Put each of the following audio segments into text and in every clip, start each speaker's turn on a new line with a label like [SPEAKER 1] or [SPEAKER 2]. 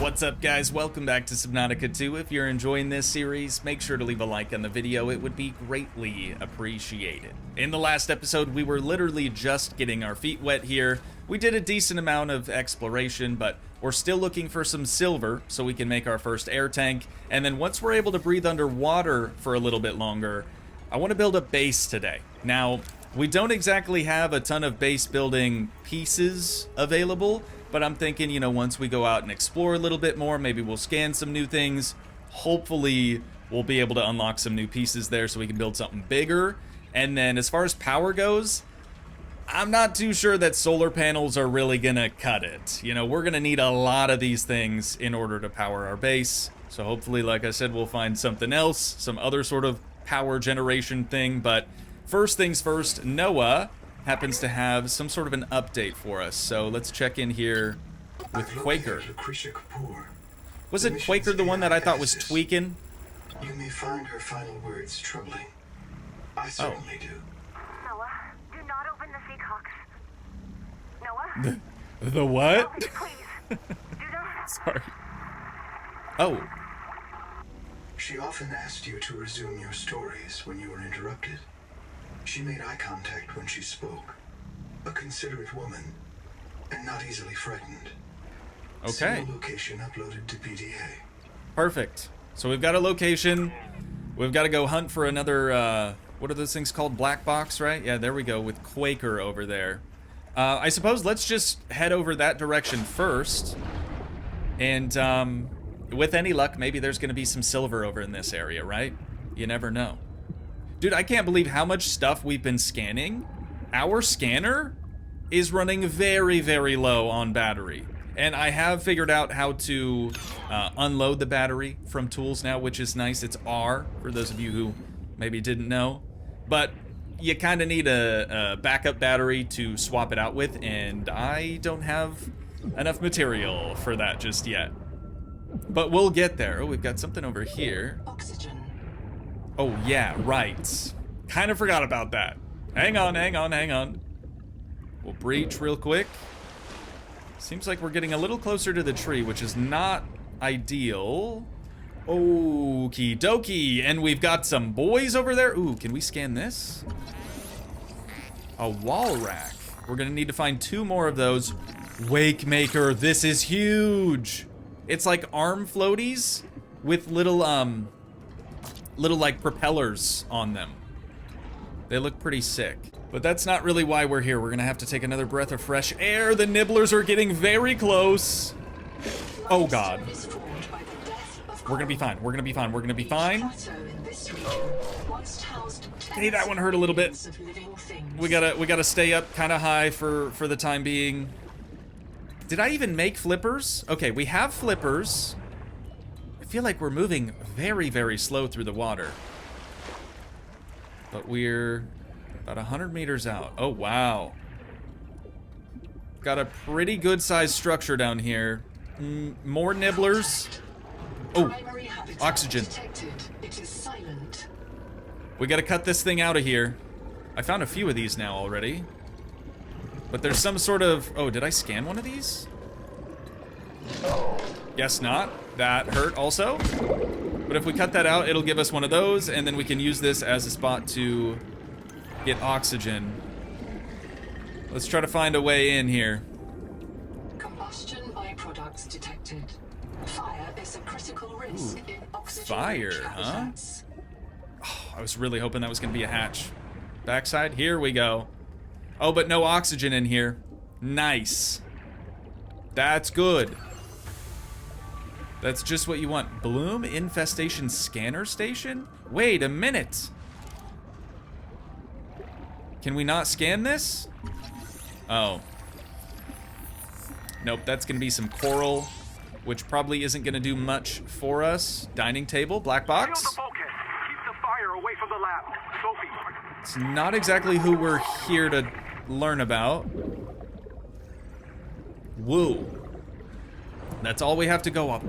[SPEAKER 1] What's up, guys? Welcome back to Subnautica 2. If you're enjoying this series, make sure to leave a like on the video. It would be greatly appreciated. In the last episode, we were literally just getting our feet wet here. We did a decent amount of exploration, but we're still looking for some silver so we can make our first air tank. And then once we're able to breathe underwater for a little bit longer, I want to build a base today. Now, we don't exactly have a ton of base building pieces available, but I'm thinking, you know, once we go out and explore a little bit more, maybe we'll scan some new things. Hopefully, we'll be able to unlock some new pieces there so we can build something bigger. And then as far as power goes, I'm not too sure that solar panels are really gonna cut it. You know, we're gonna need a lot of these things in order to power our base. So hopefully, like I said, we'll find something else, some other sort of power generation thing. But first things first, Noah happens to have some sort of an update for us. So let's check in here with Quaker. Was it Quaker the one that I thought was tweaking?
[SPEAKER 2] You may find her final words troubling. I certainly do.
[SPEAKER 3] Noah, do not open the Seahawks. Noah?
[SPEAKER 1] The what?
[SPEAKER 3] No, please. Do not.
[SPEAKER 1] Sorry. Oh.
[SPEAKER 2] She often asked you to resume your stories when you were interrupted. She made eye contact when she spoke. A considerate woman, and not easily frightened.
[SPEAKER 1] Okay.
[SPEAKER 2] See the location uploaded to PDA.
[SPEAKER 1] Perfect. So we've got a location. We've got to go hunt for another, what are those things called? Black box, right? Yeah, there we go, with Quaker over there. I suppose let's just head over that direction first. And, with any luck, maybe there's going to be some silver over in this area, right? You never know. Dude, I can't believe how much stuff we've been scanning. Our scanner is running very, very low on battery. And I have figured out how to unload the battery from tools now, which is nice. It's R, for those of you who maybe didn't know. But you kind of need a backup battery to swap it out with, and I don't have enough material for that just yet. But we'll get there. Oh, we've got something over here.
[SPEAKER 2] Oxygen.
[SPEAKER 1] Oh, yeah, right. Kind of forgot about that. Hang on, hang on, hang on. We'll breach real quick. Seems like we're getting a little closer to the tree, which is not ideal. Okie dokie. And we've got some boys over there. Ooh, can we scan this? A wall rack. We're gonna need to find 2 more of those. Wake Maker, this is huge. It's like arm floaties with little like propellers on them. They look pretty sick. But that's not really why we're here. We're gonna have to take another breath of fresh air. The nibblers are getting very close. Oh God. We're gonna be fine. We're gonna be fine. We're gonna be fine. Hey, that one hurt a little bit. We gotta stay up kind of high for the time being. Did I even make flippers? Okay, we have flippers. I feel like we're moving very, very slow through the water. But we're about 100 meters out. Oh, wow. Got a pretty good sized structure down here. More nibblers. Oh, oxygen. We gotta cut this thing out of here. I found a few of these now already. But there's some sort of... Oh, did I scan one of these? Guess not. That hurt also. But if we cut that out, it'll give us one of those, and then we can use this as a spot to get oxygen. Let's try to find a way in here.
[SPEAKER 4] Combustion byproducts detected. Fire is a critical risk in oxygen.
[SPEAKER 1] Fire, huh? Oh, I was really hoping that was going to be a hatch. Backside, here we go. Oh, but no oxygen in here. Nice. That's good. That's just what you want. Bloom Infestation Scanner Station? Wait a minute. Can we not scan this? Oh. Nope, that's gonna be some coral, which probably isn't gonna do much for us. Dining table, black box.
[SPEAKER 5] Keep the fire away from the lab. Sophie.
[SPEAKER 1] It's not exactly who we're here to learn about. Woo. That's all we have to go up.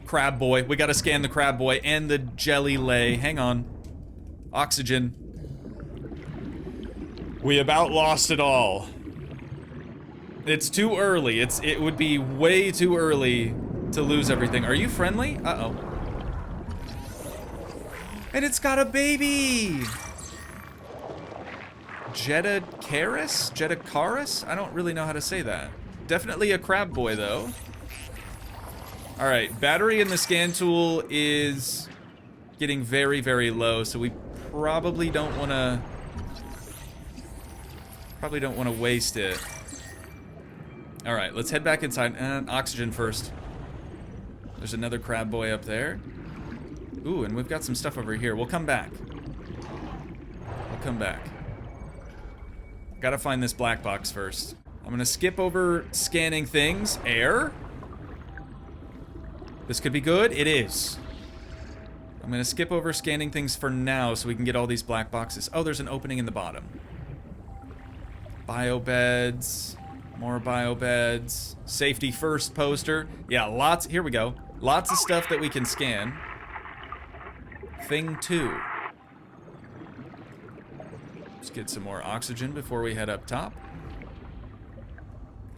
[SPEAKER 1] Crab boy. We gotta scan the crab boy and the jelly lay. Hang on. Oxygen. We about lost it all. It's too early. It would be way too early to lose everything. Are you friendly? Uh-oh. And it's got a baby! Jetacaris? I don't really know how to say that. Definitely a crab boy, though. Alright, battery in the scan tool is getting very, very low, so we probably don't want to... waste it. Alright, let's head back inside. Oxygen first. There's another crab boy up there. Ooh, and we've got some stuff over here. We'll come back. Gotta find this black box first. I'm gonna skip over scanning things. Air? This could be good. It is. I'm gonna skip over scanning things for now so we can get all these black boxes. Oh, there's an opening in the bottom. Biobeds. More biobeds. Safety first poster. Yeah, lots. Here we go. Lots of stuff that we can scan. Thing 2. Let's get some more oxygen before we head up top.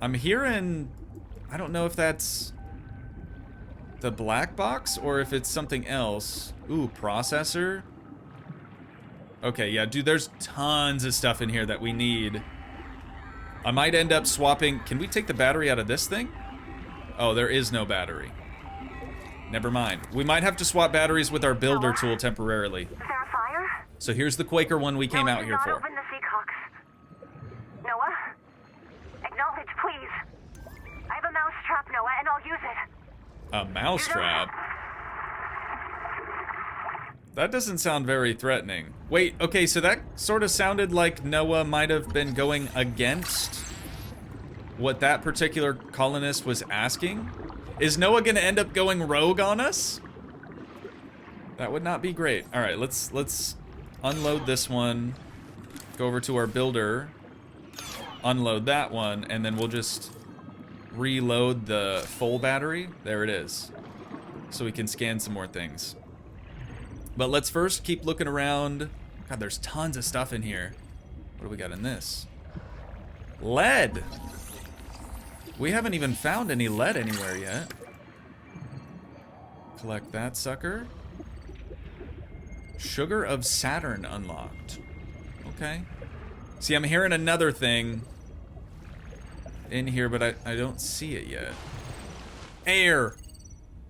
[SPEAKER 1] I'm hearing... I don't know if that's the black box or if it's something else. Ooh, processor. Okay, yeah, dude, there's tons of stuff in here that we need. I might end up swapping... Can we take the battery out of this thing? Oh, there is no battery. Never mind. We might have to swap batteries with our builder tool temporarily.
[SPEAKER 3] Is there a fire?
[SPEAKER 1] So here's the Quaker one we came out here for.
[SPEAKER 3] Open the Seacocks. Noah? Acknowledge, please. I have a mouse trap, Noah, and I'll use it.
[SPEAKER 1] A mousetrap? That doesn't sound very threatening. Wait, okay, so that sort of sounded like Noah might have been going against what that particular colonist was asking. Is Noah gonna end up going rogue on us? That would not be great. All right, let's unload this one, go over to our builder, unload that one, and then we'll just reload the full battery. There it is. So we can scan some more things. But let's first keep looking around. God, there's tons of stuff in here. What do we got in this? Lead! We haven't even found any lead anywhere yet. Collect that sucker. Sugar of Saturn unlocked. Okay. See, I'm hearing another thing in here, but I don't see it yet. Air!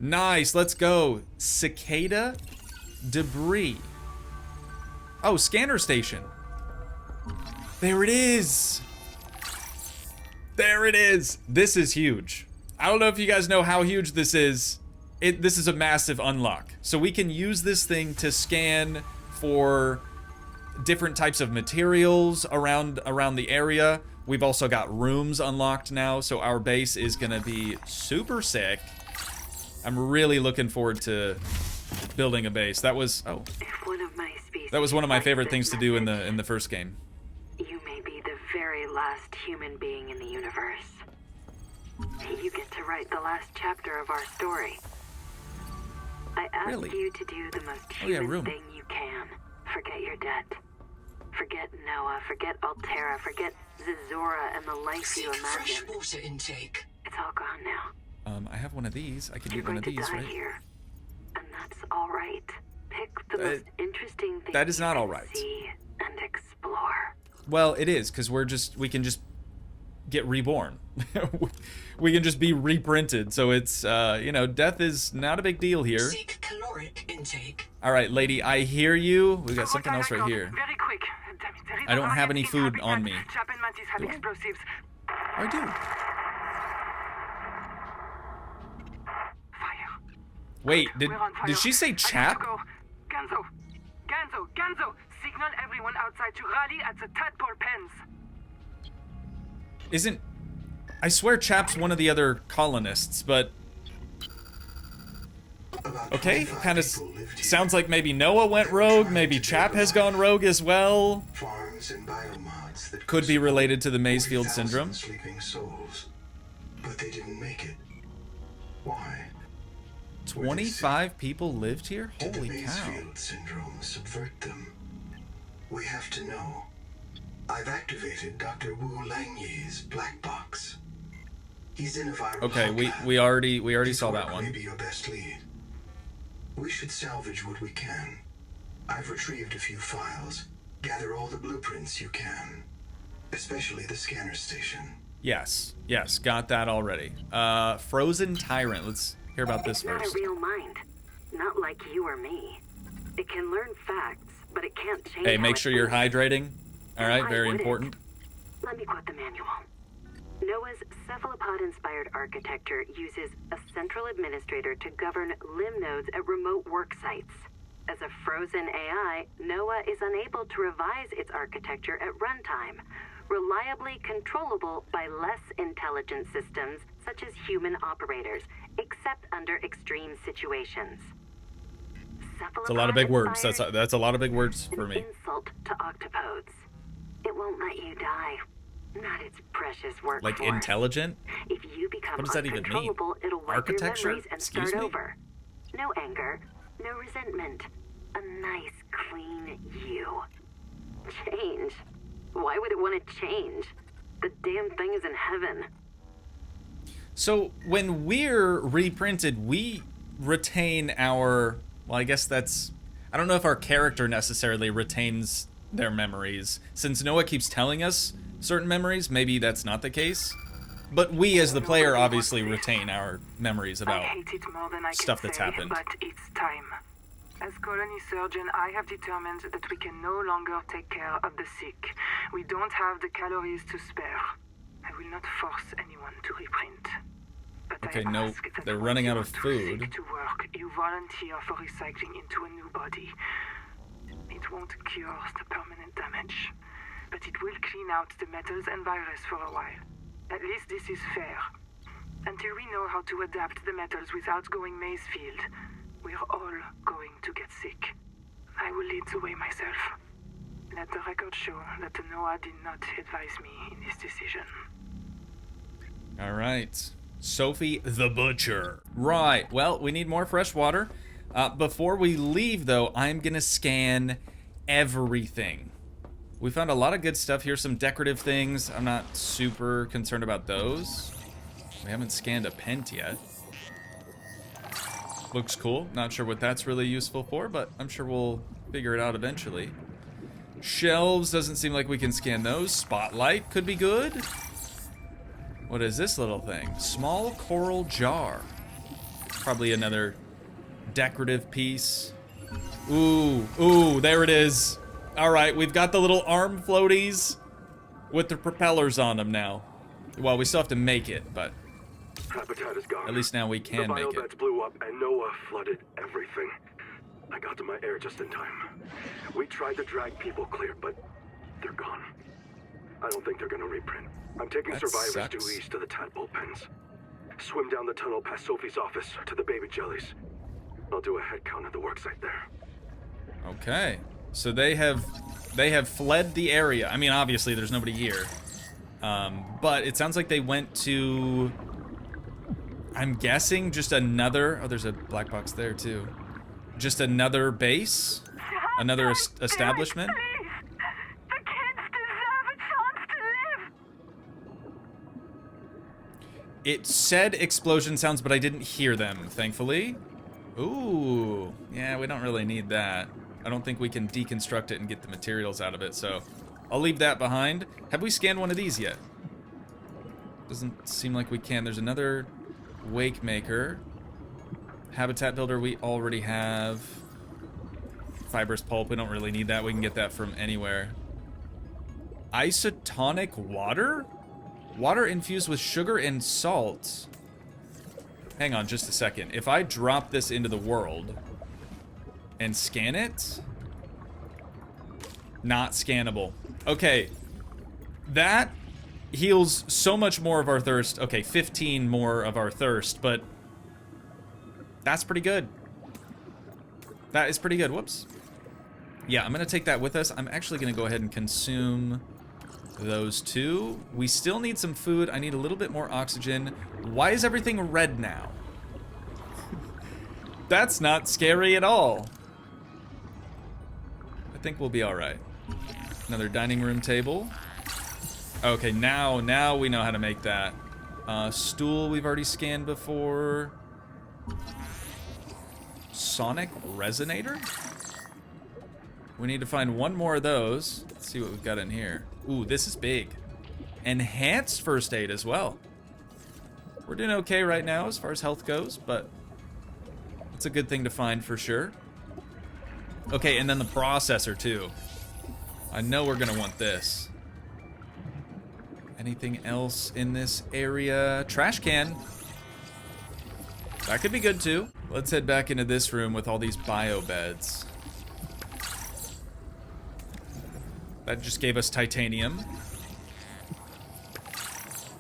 [SPEAKER 1] Nice, let's go. Cicada debris. Oh, scanner station. There it is! There it is! This is huge. I don't know if you guys know how huge this is. This is a massive unlock. So we can use this thing to scan for different types of materials around the area. We've also got rooms unlocked now, so our base is gonna be super sick. I'm really looking forward to building a base. That was that was one of my favorite things to do in the first game.
[SPEAKER 6] You may be the very last human being in the universe. You get to write the last chapter of our story. I ask you to do the most human thing you can. Forget your debt. Forget Noah. Forget Altera. Forget Zazora and the life you imagined.
[SPEAKER 4] Fresh water intake.
[SPEAKER 6] It's all gone now.
[SPEAKER 1] I have one of these. I could
[SPEAKER 6] You're
[SPEAKER 1] get one of
[SPEAKER 6] going to
[SPEAKER 1] these,
[SPEAKER 6] die
[SPEAKER 1] right?
[SPEAKER 6] here. And that's all right. Pick the most interesting thing
[SPEAKER 1] that is not
[SPEAKER 6] you
[SPEAKER 1] all
[SPEAKER 6] can
[SPEAKER 1] right.
[SPEAKER 6] see and explore.
[SPEAKER 1] Well, it is, because we can just get reborn. We can just be reprinted. So it's, you know, death is not a big deal here.
[SPEAKER 4] Seek caloric intake.
[SPEAKER 1] All right, lady, I hear you. We got something else right here.
[SPEAKER 5] Very quick.
[SPEAKER 1] I don't have any food on me.
[SPEAKER 5] Chap and Mantis have explosives.
[SPEAKER 1] I do.
[SPEAKER 5] Fire.
[SPEAKER 1] Wait,
[SPEAKER 5] We're on fire.
[SPEAKER 1] did she say
[SPEAKER 5] I need to
[SPEAKER 1] chap?
[SPEAKER 5] go. Ganzo, signal everyone outside to rally at the tadpole pens.
[SPEAKER 1] Isn't... I swear chap's one of the other colonists, but... Okay, kind of sounds like maybe Noah went rogue, maybe Chap has gone rogue as well.
[SPEAKER 2] Farms and biomods that
[SPEAKER 1] Could be related to the Maysfield syndrome.
[SPEAKER 2] Sleeping souls, but they didn't make it. Why?
[SPEAKER 1] 25 people lived here?
[SPEAKER 2] Did
[SPEAKER 1] Holy
[SPEAKER 2] the
[SPEAKER 1] cow.
[SPEAKER 2] Maysfield syndrome subvert them? We have to know. I've activated Dr. Wu Langyi's black box. He's in a viral
[SPEAKER 1] Okay,
[SPEAKER 2] hot lab.
[SPEAKER 1] we already
[SPEAKER 2] His
[SPEAKER 1] saw
[SPEAKER 2] work
[SPEAKER 1] that one.
[SPEAKER 2] may be your best lead. We should salvage what we can. I've retrieved a few files. Gather all the blueprints you can, especially the scanner station.
[SPEAKER 1] Yes, got that already. Frozen Tyrant. Let's hear about this
[SPEAKER 6] It's not a
[SPEAKER 1] first.
[SPEAKER 6] real mind. Not like you or me. It can learn facts, but it can't change.
[SPEAKER 1] Hey,
[SPEAKER 6] how
[SPEAKER 1] make
[SPEAKER 6] it
[SPEAKER 1] sure you're
[SPEAKER 6] thinks.
[SPEAKER 1] hydrating. All right,
[SPEAKER 6] Why
[SPEAKER 1] very
[SPEAKER 6] would it?
[SPEAKER 1] important.
[SPEAKER 6] Let me quote the manual. Noah's cephalopod-inspired architecture uses a central administrator to govern limb nodes at remote work sites. As a frozen AI, Noah is unable to revise its architecture at runtime, reliably controllable by less intelligent systems such as human operators, except under extreme situations.
[SPEAKER 1] It's a lot of big words. That's a lot of big words for me.
[SPEAKER 6] An insult to octopodes. It won't let you die. Not its precious workforce.
[SPEAKER 1] Like intelligent?
[SPEAKER 6] If you become
[SPEAKER 1] What does that even mean?
[SPEAKER 6] uncontrollable, it'll wipe
[SPEAKER 1] Architecture?
[SPEAKER 6] your memories and
[SPEAKER 1] Excuse
[SPEAKER 6] start
[SPEAKER 1] me?
[SPEAKER 6] over. No anger, no resentment. A nice, clean you. Change. Why would it want to change? The damn thing is in heaven.
[SPEAKER 1] So when we're reprinted, we retain our, well, I guess that's, I don't know if our character necessarily retains their memories. Since Noah keeps telling us certain memories, maybe that's not the case. But we as the player obviously retain our memories
[SPEAKER 5] I
[SPEAKER 1] about
[SPEAKER 5] hate it more than I
[SPEAKER 1] stuff
[SPEAKER 5] can
[SPEAKER 1] that's
[SPEAKER 5] say,
[SPEAKER 1] happened.
[SPEAKER 5] but it's time. As colony surgeon, I have determined that we can no longer take care of the sick. We don't have the calories to spare. I will not force anyone to reprint. But
[SPEAKER 1] Okay,
[SPEAKER 5] I
[SPEAKER 1] no,
[SPEAKER 5] ask that
[SPEAKER 1] they're
[SPEAKER 5] once
[SPEAKER 1] running
[SPEAKER 5] you
[SPEAKER 1] out
[SPEAKER 5] are
[SPEAKER 1] of
[SPEAKER 5] too
[SPEAKER 1] food.
[SPEAKER 5] sick to work, you volunteer for recycling into a new body. It won't cure the permanent damage, but it will clean out the metals and virus for a while. At least this is fair. Until we know how to adapt the metals without going Mazefield, we're all going to get sick. I will lead the way myself. Let the record show that Noah did not advise me in this decision.
[SPEAKER 1] All right. Sophie the Butcher. Right. Well, we need more fresh water. Before we leave, though, I'm going to scan everything. We found a lot of good stuff here. Some decorative things. I'm not super concerned about those. We haven't scanned a pent yet. Looks cool. Not sure what that's really useful for, but I'm sure we'll figure it out eventually. Shelves. Doesn't seem like we can scan those. Spotlight could be good. What is this little thing? Small coral jar. Probably another decorative piece. Ooh, there it is. All right, we've got the little arm floaties with the propellers on them now. Well, we still have to make it, but
[SPEAKER 7] Habitat is gone.
[SPEAKER 1] at least now we can
[SPEAKER 7] the
[SPEAKER 1] make
[SPEAKER 7] biobeds
[SPEAKER 1] it.
[SPEAKER 7] blew up and Noah flooded everything. I got to my air just in time. We tried to drag people clear, but they're gone. I don't think they're gonna reprint. I'm taking
[SPEAKER 1] That
[SPEAKER 7] survivors
[SPEAKER 1] sucks.
[SPEAKER 7] due east to the tadpole pens. Swim down the tunnel past Sophie's office to the baby jellies. I'll do a head count at the worksite there.
[SPEAKER 1] Okay, so they have fled the area. I mean, obviously there's nobody here, but it sounds like they went to, I'm guessing, just another. Oh, there's a black box there too. Just another base, another establishment.
[SPEAKER 3] Please! The kids deserve a chance to live!
[SPEAKER 1] It said explosion sounds, but I didn't hear them, thankfully. Ooh, yeah, we don't really need that. I don't think we can deconstruct it and get the materials out of it, so I'll leave that behind. Have we scanned one of these yet? Doesn't seem like we can. There's another wake maker. Habitat builder we already have. Fibrous pulp, we don't really need that. We can get that from anywhere. Isotonic water? Water infused with sugar and salt. Hang on just a second. If I drop this into the world and scan it, not scannable. Okay, that heals so much more of our thirst. Okay, 15 more of our thirst, but that's pretty good. That is pretty good. Whoops. Yeah, I'm gonna take that with us. I'm actually gonna go ahead and consume those two. We still need some food. I need a little bit more oxygen. Why is everything red now? That's not scary at all. I think we'll be all right. Another dining room table. Okay, now we know how to make that. Stool we've already scanned before. Sonic resonator? We need to find one more of those. Let's see what we've got in here. Ooh, this is big. Enhanced first aid as well. We're doing okay right now as far as health goes, but it's a good thing to find for sure. Okay, and then the processor too. I know we're gonna want this. Anything else in this area? Trash can. That could be good too. Let's head back into this room with all these bio beds. That just gave us titanium.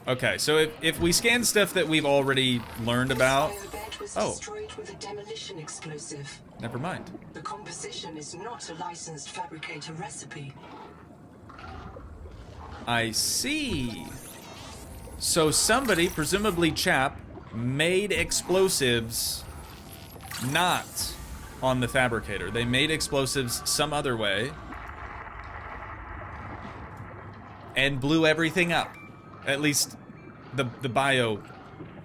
[SPEAKER 1] Okay, so if we scan stuff that we've already learned about... Oh.
[SPEAKER 4] With a demolition explosive.
[SPEAKER 1] Never mind.
[SPEAKER 4] The composition is not a licensed fabricator recipe.
[SPEAKER 1] I see. So somebody, presumably Chap, made explosives not on the fabricator. They made explosives some other way and blew everything up. At least the bio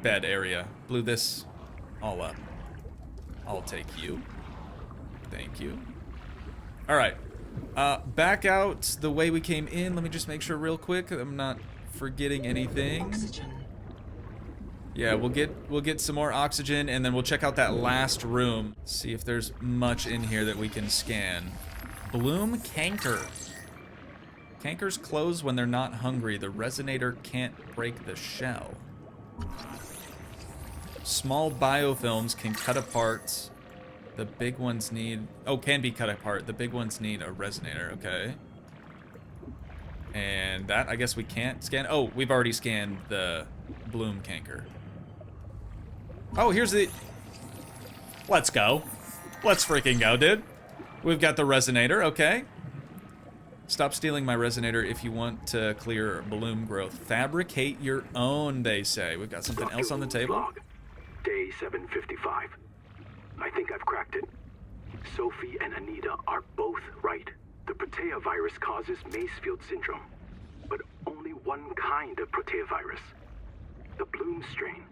[SPEAKER 1] bed area blew this all up. I'll take you. Thank you. All right. Back out the way we came in. Let me just make sure real quick I'm not forgetting anything.
[SPEAKER 4] Oxygen.
[SPEAKER 1] Yeah, we'll get some more oxygen, and then we'll check out that last room. See if there's much in here that we can scan. Bloom canker. Cankers close when they're not hungry. The resonator can't break the shell. Small biofilms can cut apart. The big ones need... Oh, can be cut apart. The big ones need a resonator. Okay. And that, I guess we can't scan. Oh, we've already scanned the bloom canker. Oh, here's the... Let's go. Let's freaking go, dude. We've got the resonator. Okay. Stop stealing my resonator if you want to clear bloom growth. Fabricate your own, they say. We've got something else on the table.
[SPEAKER 7] Log. Day 755. I think I've cracked it. Sophie and Anita are both right. The Protea virus causes Macefield syndrome, but only one kind of Protea virus. The Bloom strain.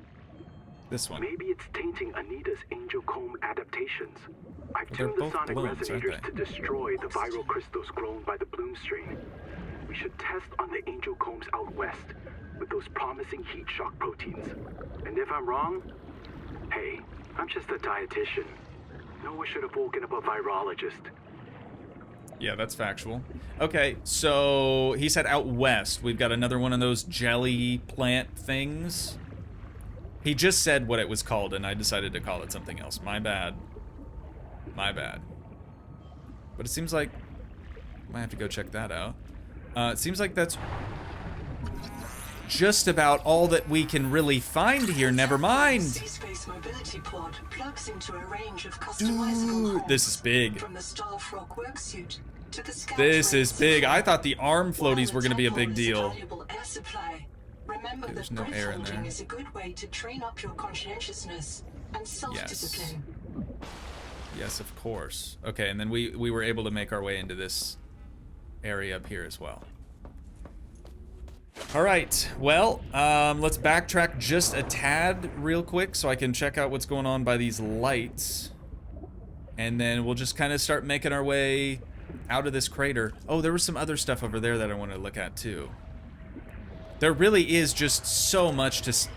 [SPEAKER 1] This one.
[SPEAKER 7] Maybe it's tainting Anita's angel comb adaptations. I've
[SPEAKER 1] They're
[SPEAKER 7] tuned the
[SPEAKER 1] both
[SPEAKER 7] sonic
[SPEAKER 1] blooms,
[SPEAKER 7] resonators
[SPEAKER 1] aren't
[SPEAKER 7] to
[SPEAKER 1] they?
[SPEAKER 7] destroy the viral crystals grown by the Bloom strain. We should test on the angel combs out west with those promising heat shock proteins. And if I'm wrong, hey, I'm just a dietitian. Noah should have woken up a virologist.
[SPEAKER 1] Yeah, that's factual. Okay, so he said out west. We've got another one of those jelly plant things. He just said what it was called, and I decided to call it something else. My bad. My bad. But it seems like... Might have to go check that out. It seems like that's just about all that we can really find here. Never mind.
[SPEAKER 4] Space mobility pod plugs into a range of customizable
[SPEAKER 1] Dude, this is big.
[SPEAKER 4] From the Starfrog worksuit to the Scout
[SPEAKER 1] This is
[SPEAKER 4] Race
[SPEAKER 1] big. I
[SPEAKER 4] supply.
[SPEAKER 1] thought the arm floaties were going to be a
[SPEAKER 4] While the
[SPEAKER 1] big
[SPEAKER 4] temple is
[SPEAKER 1] deal.
[SPEAKER 4] valuable air supply, remember
[SPEAKER 1] There's
[SPEAKER 4] that
[SPEAKER 1] no air in
[SPEAKER 4] breath-holding
[SPEAKER 1] there.
[SPEAKER 4] is a good way to train up your conscientiousness and self-discipline.
[SPEAKER 1] Yes, of course. Okay, and then we were able to make our way into this area up here as well. All right, well, let's backtrack just a tad real quick so I can check out what's going on by these lights. And then we'll just kind of start making our way out of this crater. Oh, there was some other stuff over there that I want to look at too. There really is just so much to...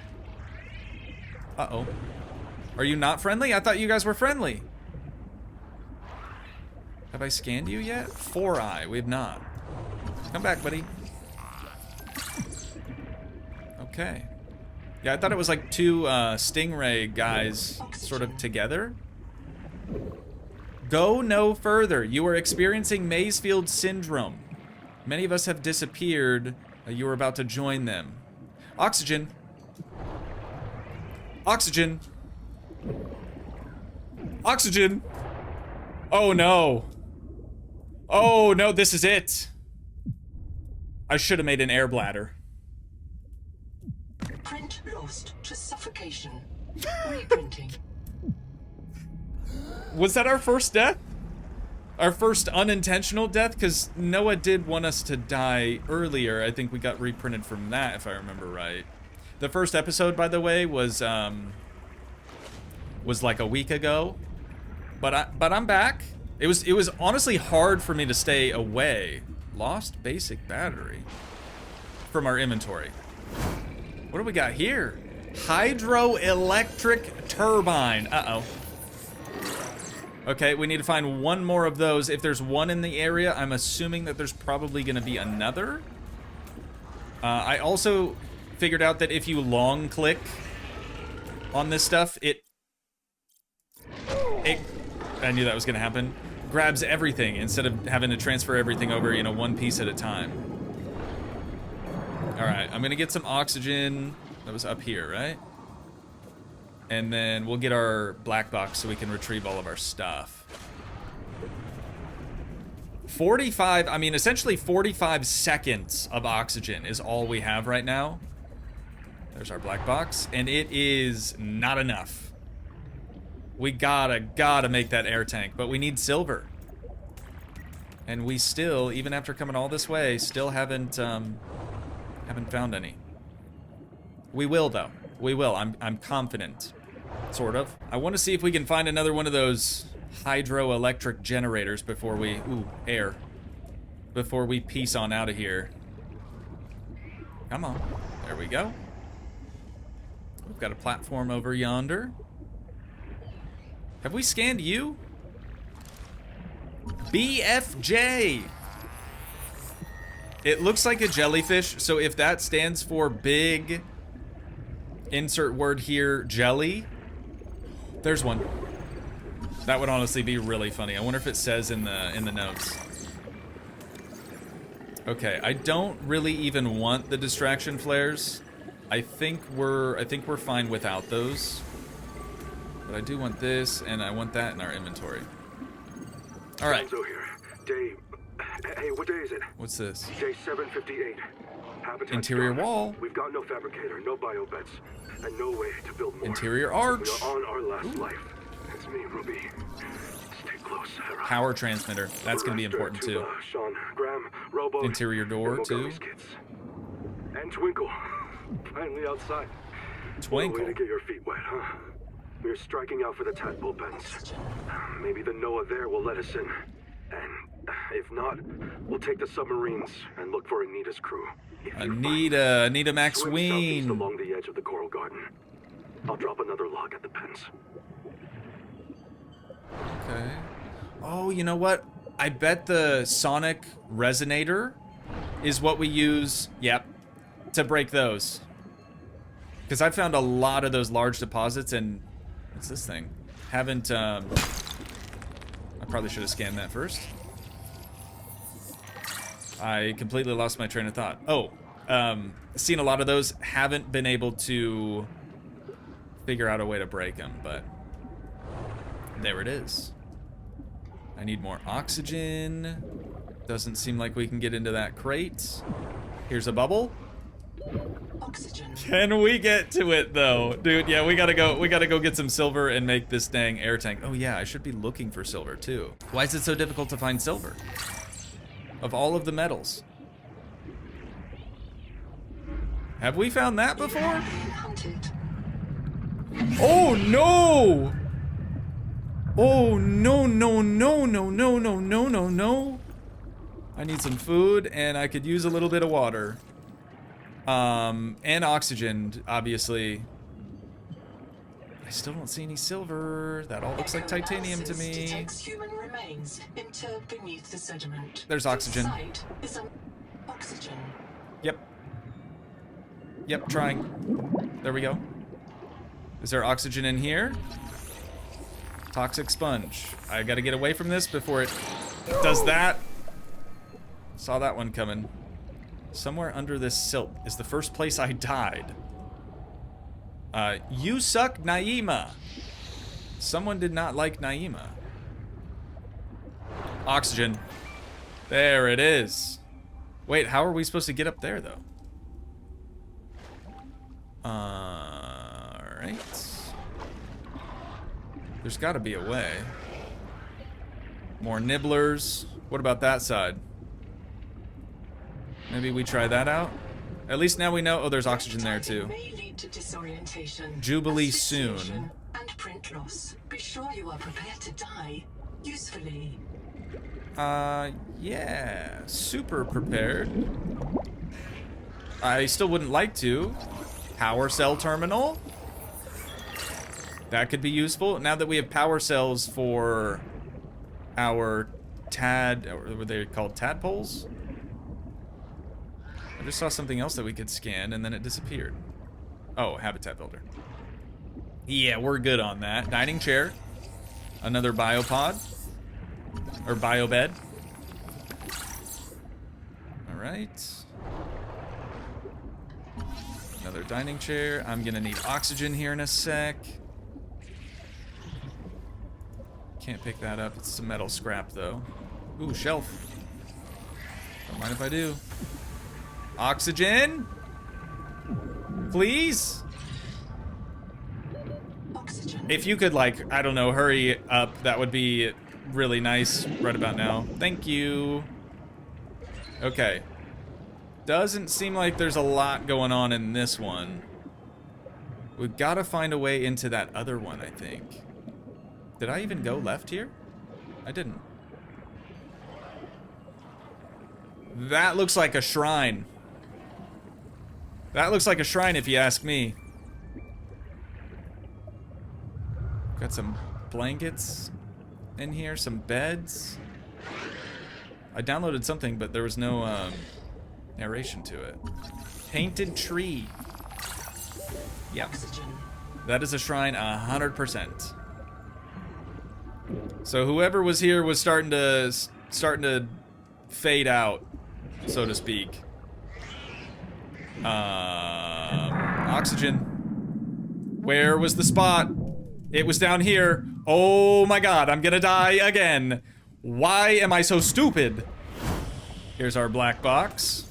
[SPEAKER 1] Uh-oh. Are you not friendly? I thought you guys were friendly. Have I scanned you yet? 4-Eye, we have not. Come back, buddy. Okay. Yeah, I thought it was like two stingray guys sort of together. Go no further. You are experiencing Macefield syndrome. Many of us have disappeared. You are about to join them. Oxygen. Oxygen. Oxygen. Oh no. Oh no, this is it. I should have made an air bladder.
[SPEAKER 4] Print lost to suffocation. Reprinting.
[SPEAKER 1] Was that our first death? Our first unintentional death? Because Noah did want us to die earlier. I think we got reprinted from that, if I remember right. The first episode, by the way, was like a week ago. But I'm back. It was honestly hard for me to stay away. Lost basic battery from our inventory. What do we got here? Hydroelectric turbine. Uh-oh. Okay, we need to find one more of those. If there's one in the area, I'm assuming that there's probably going to be another. I also figured out that if you long click on this stuff, it I knew that was going to happen. Grabs everything instead of having to transfer everything over, you know, one piece at a time. All right, I'm going to get some oxygen. That was up here, right? And then we'll get our black box so we can retrieve all of our stuff. 45, I mean, essentially 45 seconds of oxygen is all we have right now. There's our black box, and it is not enough. We gotta make that air tank, but we need silver. And we still, even after coming all this way, still haven't found any. We will, though. We will. I'm confident. Sort of. I want to see if we can find another one of those hydroelectric generators before we... Ooh, air. Before we piece on out of here. Come on. There we go. We've got a platform over yonder. Have we scanned you? BFJ! It looks like a jellyfish, so if that stands for big... Insert word here, jelly. There's one. That would honestly be really funny. I wonder if it says in the notes. Okay, I don't really even want the distraction flares. I think we're fine without those. But I do want this, and I want that in our inventory. All right.
[SPEAKER 7] So here, day. Hey, what day is it?
[SPEAKER 1] What's this?
[SPEAKER 7] Day 758. Habitat's
[SPEAKER 1] Interior
[SPEAKER 7] gone.
[SPEAKER 1] wall.
[SPEAKER 7] We've got no fabricator, no bio beds, and no way to build more.
[SPEAKER 1] Interior arch.
[SPEAKER 7] We are on our last life. It's me, Ruby. Stay close.
[SPEAKER 1] Power transmitter. That's going to be important too.
[SPEAKER 7] Sean, Graham, Robo.
[SPEAKER 1] Interior door too.
[SPEAKER 7] And Twinkle. Finally outside.
[SPEAKER 1] Twinkle.
[SPEAKER 7] What a way to get your feet wet, huh? We're striking out for the tadpole pens. Maybe the Noah there will let us in. And if not, we'll take the submarines and look for Anita's crew.
[SPEAKER 1] Anita Max
[SPEAKER 7] Swim
[SPEAKER 1] Ween.
[SPEAKER 7] southeast along the edge of the coral garden. I'll drop another log at the pens.
[SPEAKER 1] Okay. Oh, you know what? I bet the sonic resonator is what we use, yep, to break those. Because I've found a lot of those large deposits and... What's this thing? Haven't, I probably should have scanned that first. I completely lost my train of thought. Oh, seen a lot of those. Haven't been able to figure out a way to break them, but there it is. I need more oxygen. Doesn't seem like we can get into that crate. Here's a bubble.
[SPEAKER 4] Oxygen.
[SPEAKER 1] Can we get to it though? Dude, yeah, we gotta go get some silver and make this dang air tank. Oh yeah, I should be looking for silver too. Why is it so difficult to find silver? Of all of the metals. Have we found that before? Oh no! Oh no no no no no no no no no. I need some food and I could use a little bit of water. And oxygen, obviously. I still don't see any silver. That all looks like titanium to me.
[SPEAKER 4] Human remains interred beneath the sediment.
[SPEAKER 1] There's oxygen.
[SPEAKER 4] Site is an oxygen.
[SPEAKER 1] Yep. Yep, trying. There we go. Is there oxygen in here? Toxic sponge. I gotta get away from this before it does that. Saw that one coming. Somewhere under this silt is the first place I died. You suck, Naima. Someone did not like Naima. Oxygen. There it is. Wait, how are we supposed to get up there, though? Alright. There's got to be a way. More nibblers. What about that side? Maybe we try that out? At least now we know. Oh, there's oxygen there too.
[SPEAKER 4] May lead disorientation,
[SPEAKER 1] Jubilee
[SPEAKER 4] asphyxiation,
[SPEAKER 1] soon.
[SPEAKER 4] and print loss. Be sure you are prepared to die usefully.
[SPEAKER 1] Yeah, super prepared. I still wouldn't like to. Power cell terminal? That could be useful. Now that we have power cells for our or were they called tadpoles? I just saw something else that we could scan and then it disappeared. Oh, habitat builder. Yeah, we're good on that. Dining chair. Another biopod. Or biobed. Alright. Another dining chair. I'm gonna need oxygen here in a sec. Can't pick that up. It's some metal scrap though. Ooh, shelf. Don't mind if I do. Oxygen? Please?
[SPEAKER 4] Oxygen.
[SPEAKER 1] If you could, like, I don't know, hurry up, that would be really nice right about now. Thank you. Okay. Doesn't seem like there's a lot going on in this one. We've got to find a way into that other one, I think. Did I even go left here? I didn't. That looks like a shrine. That looks like a shrine if you ask me. Got some blankets in here, some beds. I downloaded something, but there was no narration to it. Painted tree. Yep. That is a shrine 100%. So whoever was here was starting to fade out, so to speak. Oxygen. Where was the spot? It was down here. Oh my god, I'm gonna die again. Why am I so stupid? Here's our black box.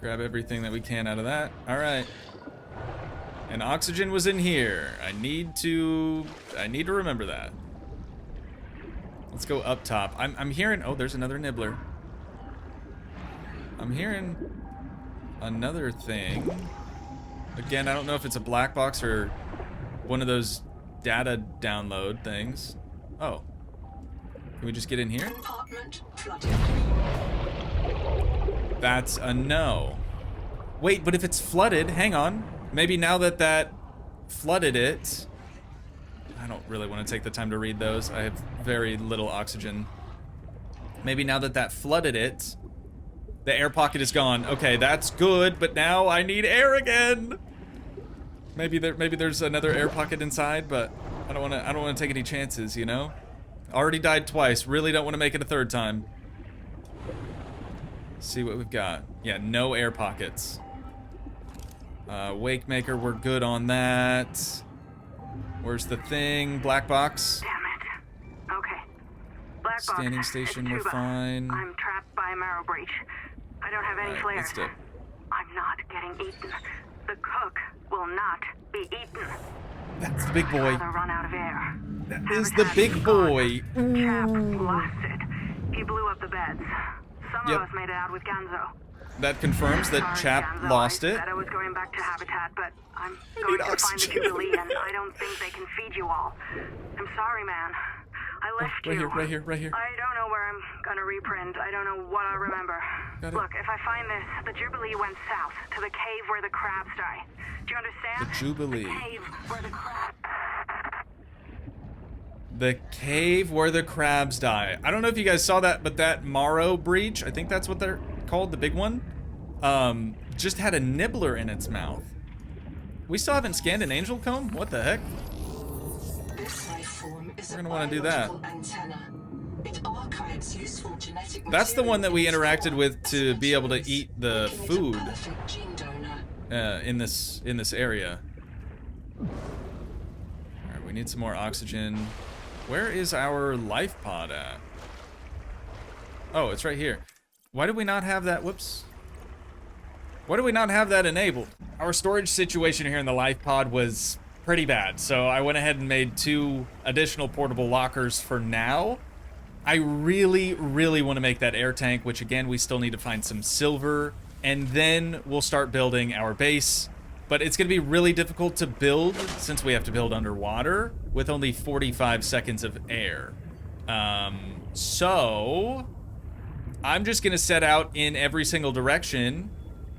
[SPEAKER 1] Grab everything that we can out of that. Alright. And oxygen was in here. I need to remember that. Let's go up top. I'm hearing, oh, there's another nibbler. I'm hearing another thing. Again, I don't know if it's a black box or one of those data download things. Oh. Can we just get in here?
[SPEAKER 4] Compartment flooded.
[SPEAKER 1] That's a no. Wait, but if it's flooded, hang on. Maybe now that that flooded it... I don't really want to take the time to read those. I have very little oxygen. Maybe now that that flooded it, the air pocket is gone. Okay, that's good, but now I need air again. Maybe there's another air pocket inside, but I don't want to take any chances, you know? Already died twice. Really don't want to make it a third time. See what we've got. Yeah, no air pockets. Wake maker, we're good on that. Where's the thing? Black box.
[SPEAKER 3] Damn it. Okay. Black box.
[SPEAKER 1] Standing station, we're fine.
[SPEAKER 3] I'm trapped by a marrow breach. I don't have any flares.
[SPEAKER 1] Let's do it.
[SPEAKER 3] I'm not getting eaten. The cook will not be eaten.
[SPEAKER 1] That's the big boy.
[SPEAKER 3] I'd rather run out of air.
[SPEAKER 1] That is the big boy.
[SPEAKER 3] Chap blasted. He blew up the beds. Some of us made it out with Ganzo.
[SPEAKER 1] That confirms that
[SPEAKER 3] Sorry,
[SPEAKER 1] Chap
[SPEAKER 3] Ganzo.
[SPEAKER 1] lost
[SPEAKER 3] I
[SPEAKER 1] it.
[SPEAKER 3] said I was going back to Habitat, but I'm going to find the Jubilee, and I don't think they can feed you all. I'm sorry, man. I left you.
[SPEAKER 1] Right here.
[SPEAKER 3] I don't know where I'm gonna reprint. I don't know what I'll remember. Look, if I find this, the Jubilee went south to the cave where the crabs die. Do you understand?
[SPEAKER 1] The Jubilee.
[SPEAKER 3] The cave where the crabs...
[SPEAKER 1] The cave where the crabs die. I don't know if you guys saw that, but that Morrow breach, I think that's what they're called, the big one, just had a nibbler in its mouth. We still haven't scanned an angel comb? What the heck? We're gonna want to do that.
[SPEAKER 4] It archives useful genetic
[SPEAKER 1] That's the one that we interacted with to be able to eat the food in this area. Alright, we need some more oxygen. Where is our life pod at? Oh, it's right here. Why do we not have that? Whoops. Why do we not have that enabled? Our storage situation here in the life pod was pretty bad, so I went ahead and made 2 additional portable lockers for now. I really want to make that air tank, which again, we still need to find some silver, and then we'll start building our base. But it's gonna be really difficult to build since we have to build underwater with only 45 seconds of air. So I'm just gonna set out in every single direction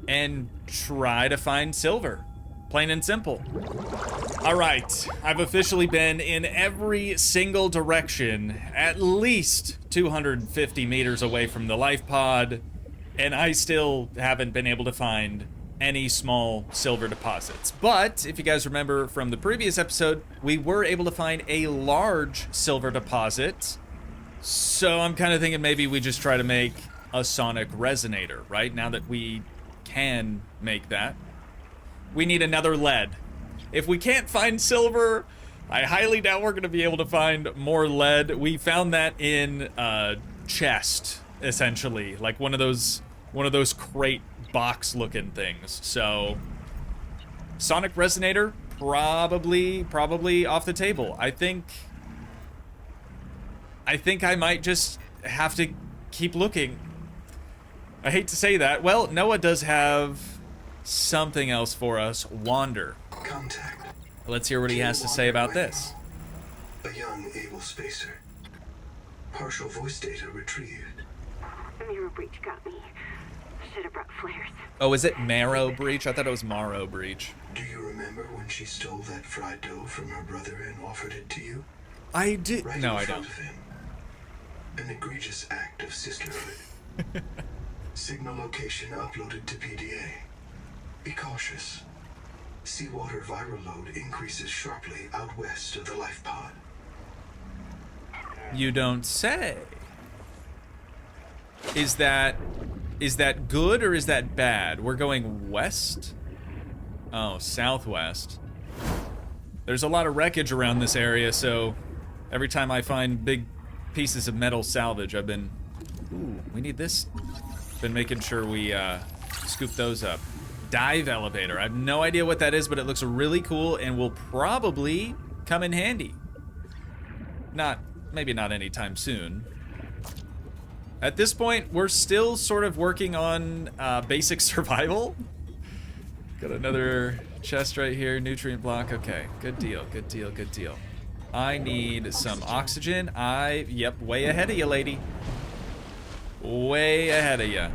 [SPEAKER 1] and try to find silver. Plain and simple. All right, I've officially been in every single direction, at least 250 meters away from the life pod, and I still haven't been able to find any small silver deposits. But if you guys remember from the previous episode, we were able to find a large silver deposit. So I'm kind of thinking maybe we just try to make a sonic resonator, right? Now that we can make that. We need another lead. If we can't find silver, I highly doubt we're going to be able to find more lead. We found that in a chest, essentially, like one of those crate box-looking things. So, sonic resonator probably off the table. I think I might just have to keep looking. I hate to say that. Well, Noah does have something else for us. Wander.
[SPEAKER 2] Contact.
[SPEAKER 1] Let's hear what he has to say about this.
[SPEAKER 2] A young able spacer. Partial voice data retrieved.
[SPEAKER 6] Mirror breach got me. Should have brought flares.
[SPEAKER 1] Oh, is it marrow breach? I thought it was marrow breach.
[SPEAKER 2] Do you remember when she stole that fried dough from her brother and offered it to you?
[SPEAKER 1] I did.
[SPEAKER 2] Right
[SPEAKER 1] No,
[SPEAKER 2] in
[SPEAKER 1] I
[SPEAKER 2] front
[SPEAKER 1] don't.
[SPEAKER 2] of him. An egregious act of sisterhood. Signal location uploaded to PDA. Be cautious. Seawater viral load increases sharply out west of the life pod.
[SPEAKER 1] You don't say. Is that good or is that bad? We're going west? Oh, southwest. There's a lot of wreckage around this area, so every time I find big pieces of metal salvage, I've been... Ooh, we need this. Been making sure we scoop those up. Dive elevator. I have no idea what that is, but it looks really cool and will probably come in handy. Maybe not anytime soon. At this point, we're still sort of working on basic survival. Got another chest right here, nutrient block. Okay, good deal, good deal, good deal. I need some oxygen. Yep, way ahead of you, lady. Way ahead of you.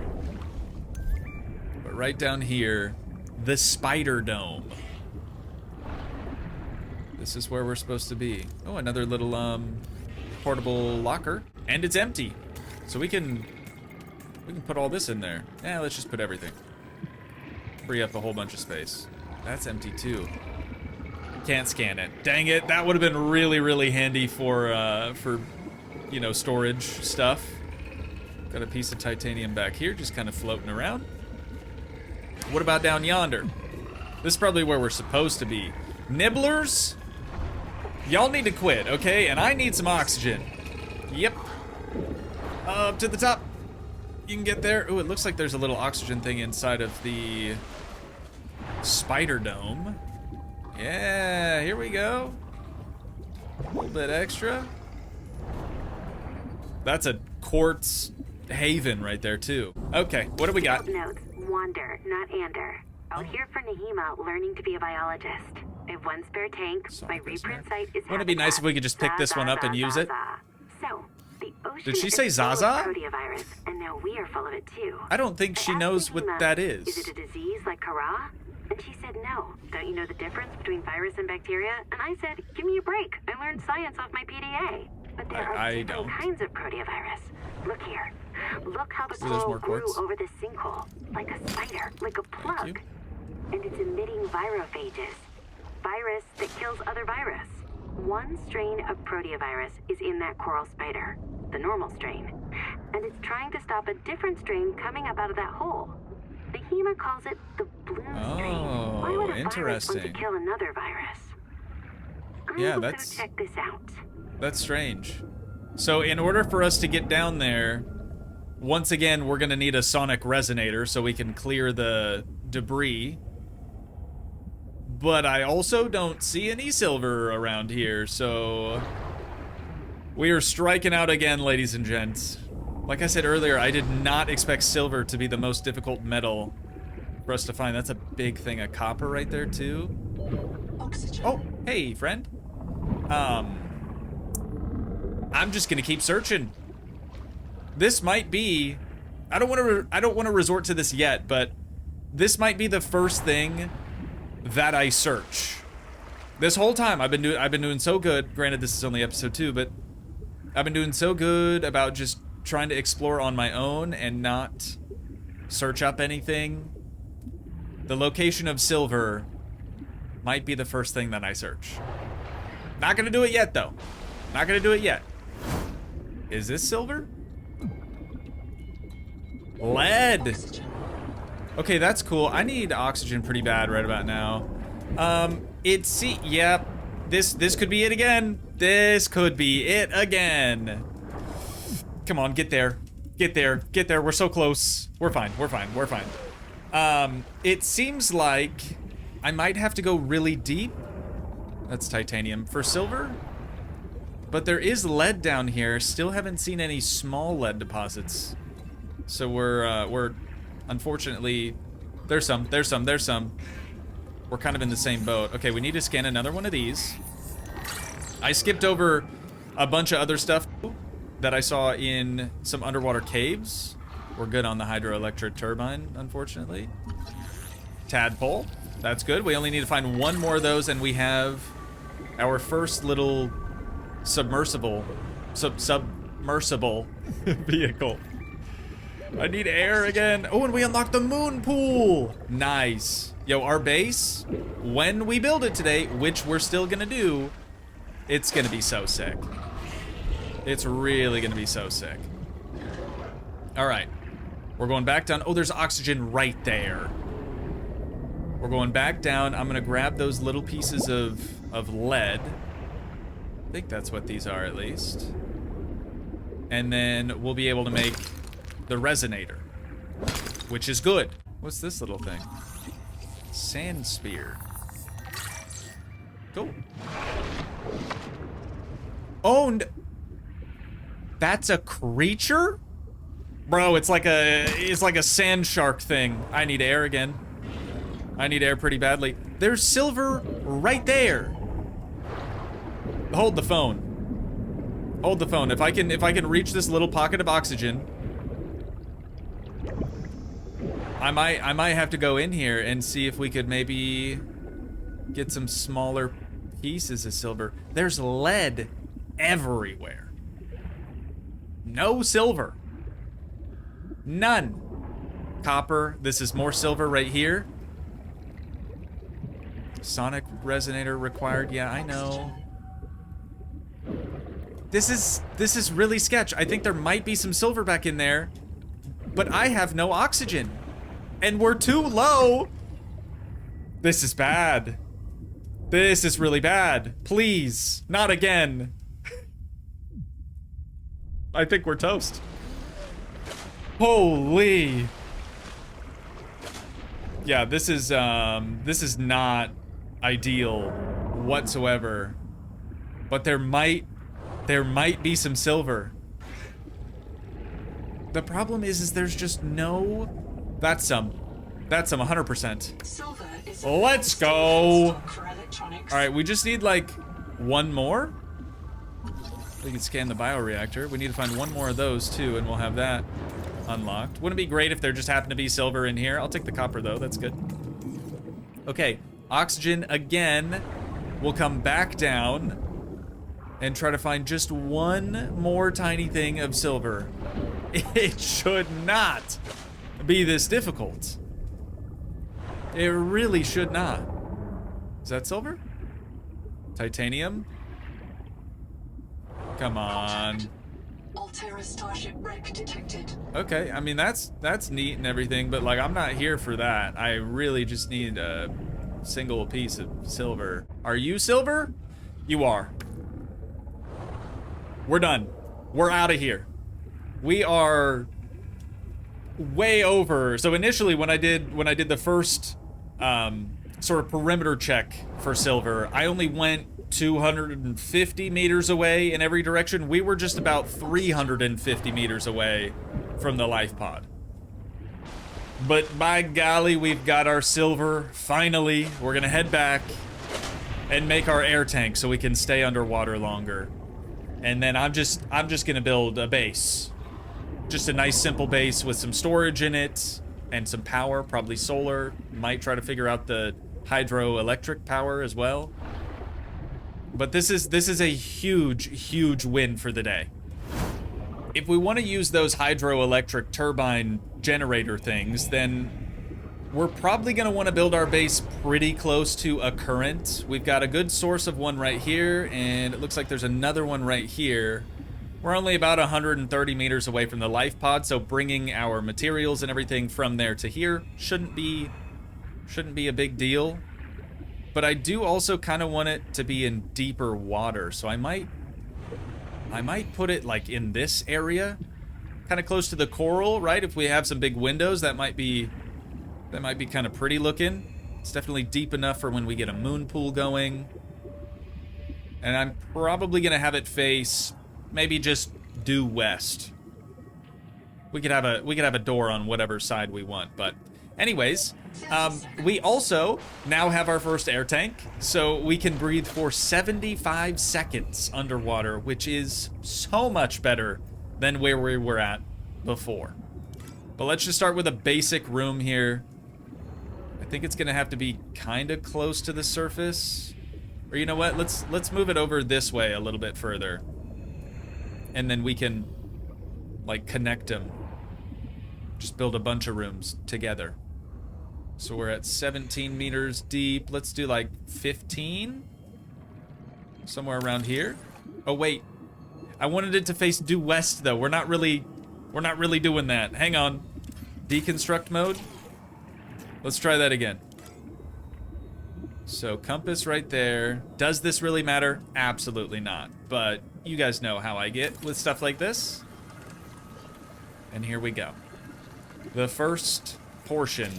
[SPEAKER 1] But right down here, the spider dome. This is where we're supposed to be. Oh, another little portable locker, and it's empty. So we can put all this in there. Yeah, let's just put everything. Free up a whole bunch of space. That's empty too. Can't scan it. Dang it! That would have been really, really handy for you know, storage stuff. Got a piece of titanium back here, just kind of floating around. What about down yonder? This is probably where we're supposed to be. Nibblers, y'all need to quit, okay? And I need some oxygen. Yep. Up to the top. You can get there. Ooh, it looks like there's a little oxygen thing inside of the spider dome. Yeah, here we go. A little bit extra. That's a quartz haven right there, too. Okay, what do we got?
[SPEAKER 6] Notes, Wander, not Ander. Out here for Nahima, learning to be a biologist. I have one spare tank. My reprint site is
[SPEAKER 1] Wouldn't it be nice if we could just pick this one up and use it?
[SPEAKER 6] So, the ocean
[SPEAKER 1] Did she say
[SPEAKER 6] is full of
[SPEAKER 1] Zaza?
[SPEAKER 6] proteovirus, and now we are full of it too.
[SPEAKER 1] I don't think she knows what that is.
[SPEAKER 6] Is it a disease like Kara? And she said no. Don't you know the difference between virus and bacteria? And I said, give me a break. I learned science off my PDA. But there are different kinds of proteovirus. Look here. Look how the coral grew over this sinkhole. Like a spider, like a plug. And it's emitting virophages. Virus that kills other virus. One strain of proteovirus is in that coral spider, the normal strain. And it's trying to stop a different strain coming up out of that hole. Nahima calls it the bloom strain. Why would a virus want to kill another virus?
[SPEAKER 1] Yeah,
[SPEAKER 6] Go check this out.
[SPEAKER 1] That's strange. So in order for us to get down there, once again, we're gonna need a sonic resonator so we can clear the debris. But I also don't see any silver around here, so we are striking out again, ladies and gents. Like I said earlier, I did not expect silver to be the most difficult metal for us to find. That's a big thing of copper right there too.
[SPEAKER 4] Oxygen.
[SPEAKER 1] Oh, hey, friend. I'm just gonna keep searching. This might be, I don't want to resort to this yet, but this might be the first thing that I search. This whole time I've been doing so good. Granted, this is only episode 2, but I've been doing so good about just trying to explore on my own and not search up anything. The location of silver might be the first thing that I search. Not gonna do it yet, though. Not gonna do it yet. Is this silver? Lead.
[SPEAKER 4] Oxygen.
[SPEAKER 1] Okay, that's cool. I need oxygen pretty bad right about now. Yep. This could be it again. This could be it again. Come on, get there. Get there. Get there. We're so close. We're fine. We're fine. We're fine. It seems like I might have to go really deep. That's titanium. For silver? But there is lead down here. Still haven't seen any small lead deposits. So we're unfortunately, there's some. We're kind of in the same boat. Okay, we need to scan another one of these. I skipped over a bunch of other stuff that I saw in some underwater caves. We're good on the hydroelectric turbine, unfortunately. Tadpole, that's good. We only need to find one more of those and we have our first little submersible vehicle. I need air again. Oh, and we unlocked the moon pool. Nice. Yo, our base, when we build it today, which we're still gonna do, it's gonna be so sick. It's really gonna be so sick. All right, we're going back down. Oh, there's oxygen right there. We're going back down. I'm gonna grab those little pieces of lead. I think that's what these are, at least. And then we'll be able to make the resonator, which is good. What's this little thing? Sand spear. Cool. Oh, that's a creature? Bro, it's like a sand shark thing. I need air again. I need air pretty badly. There's silver right there. Hold the phone. Hold the phone. If I can reach this little pocket of oxygen, I might have to go in here and see if we could maybe get some smaller pieces of silver. There's lead everywhere. No silver. None. Copper. This is more silver right here. Sonic resonator required. Yeah, I know. This is really sketch. I think there might be some silver back in there, but I have no oxygen. And we're too low. This is bad. This is really bad. Please, not again. I think we're toast. Holy. Yeah, this is not ideal whatsoever. But there might be some silver. The problem is there's just no. That's some 100%.
[SPEAKER 4] Silver is
[SPEAKER 1] Let's go. All right, we just need like one more. We can scan the bioreactor. We need to find one more of those too, and we'll have that unlocked. Wouldn't it be great if there just happened to be silver in here? I'll take the copper though, that's good. Okay, oxygen again. We'll come back down and try to find just one more tiny thing of silver. It should not be this difficult. It really should not. Is that silver? Titanium? Come on.
[SPEAKER 4] Altera Starship wreck detected.
[SPEAKER 1] Okay, I mean that's neat and everything, but like I'm not here for that. I really just need a single piece of silver. Are you silver? You are. We're done. We're out of here. We are way over. So initially when I did the first sort of perimeter check for silver, I only went 250 meters away in every direction. We were just about 350 meters away from the life pod. But by golly, we've got our silver. Finally, we're gonna head back and make our air tank so we can stay underwater longer. And then I'm just gonna build a base. Just a nice simple base with some storage in it and some power, probably solar. Might try to figure out the hydroelectric power as well. But this is a huge win for the day. If we want to use those hydroelectric turbine generator things, then we're probably going to want to build our base pretty close to a current. We've got a good source of one right here, and it looks like there's another one right here. We're only about 130 meters away from the life pod, so bringing our materials and everything from there to here shouldn't be a big deal. But I do also kind of want it to be in deeper water, so I might put it like in this area, kind of close to the coral, right? If we have some big windows, that might be kind of pretty looking. It's definitely deep enough for when we get a moon pool going. And I'm probably gonna have it face maybe just due west. We could have a door on whatever side we want, but anyways, we also now have our first air tank, so we can breathe for 75 seconds underwater, which is so much better than where we were at before. But let's just start with a basic room here. I think it's gonna have to be kind of close to the surface. Or you know what, let's move it over this way a little bit further. And then we can, like, connect them. Just build a bunch of rooms together. So we're at 17 meters deep. Let's do like 15? Somewhere around here. Oh wait, I wanted it to face due west though. We're not really doing that. Hang on. Deconstruct mode. Let's try that again. So compass right there. Does this really matter? Absolutely not. But you guys know how I get with stuff like this. And here we go. The first portion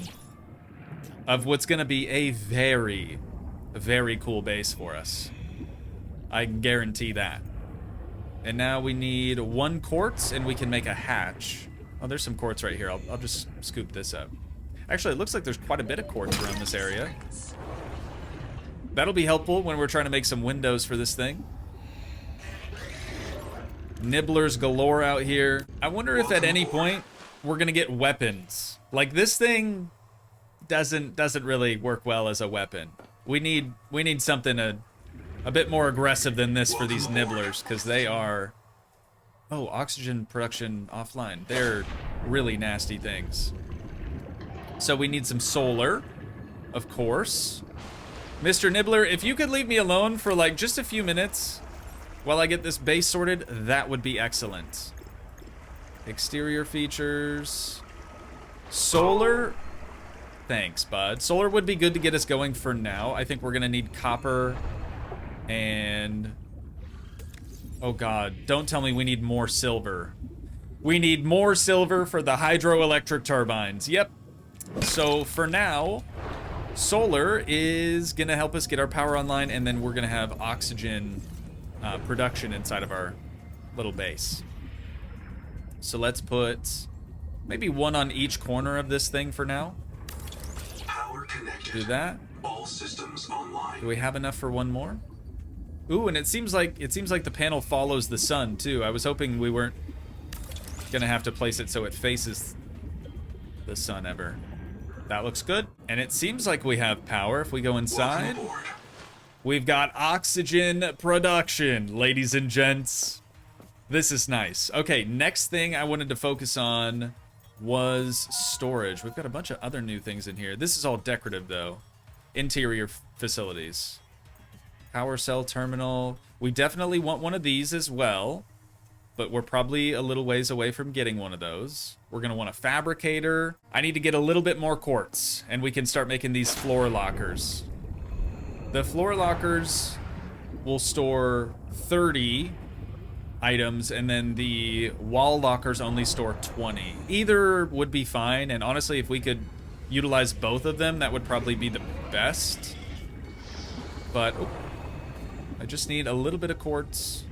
[SPEAKER 1] of what's gonna be a very, very cool base for us. I can guarantee that. And now we need 1 quartz and we can make a hatch. Oh, there's some quartz right here. I'll just scoop this up. Actually, it looks like there's quite a bit of quartz around this area. That'll be helpful when we're trying to make some windows for this thing. Nibblers galore out here. I wonder if at any point we're gonna get weapons. Like this thing doesn't really work well as a weapon. We need something a bit more aggressive than this for these nibblers, because they are... Oh, oxygen production offline. They're really nasty things. So we need some solar, of course. Mr. Nibbler, if you could leave me alone for like just a few minutes while I get this base sorted, that would be excellent. Exterior features. Solar. Thanks, bud. Solar would be good to get us going for now. I think we're gonna need copper and... Oh god, don't tell me we need more silver. We need more silver for the hydroelectric turbines. Yep. So for now, solar is gonna help us get our power online, and then we're gonna have oxygen production inside of our little base. So let's put maybe 1 on each corner of this thing for now.
[SPEAKER 2] Power connected.
[SPEAKER 1] Do that.
[SPEAKER 2] All systems online.
[SPEAKER 1] Do we have enough for 1 more? Ooh, and it seems like the panel follows the sun too. I was hoping we weren't gonna have to place it so it faces the sun ever. That looks good. And it seems like we have power if we go inside. We've got oxygen production, ladies and gents. This is nice. Okay, next thing I wanted to focus on was storage. We've got a bunch of other new things in here. This is all decorative though. Interior facilities. Power cell terminal. We definitely want one of these as well, but we're probably a little ways away from getting one of those. We're gonna want a fabricator. I need to get a little bit more quartz, and we can start making these floor lockers. The floor lockers will store 30 items, and then the wall lockers only store 20. Either would be fine, and honestly, if we could utilize both of them, that would probably be the best. But oh, I just need a little bit of quartz,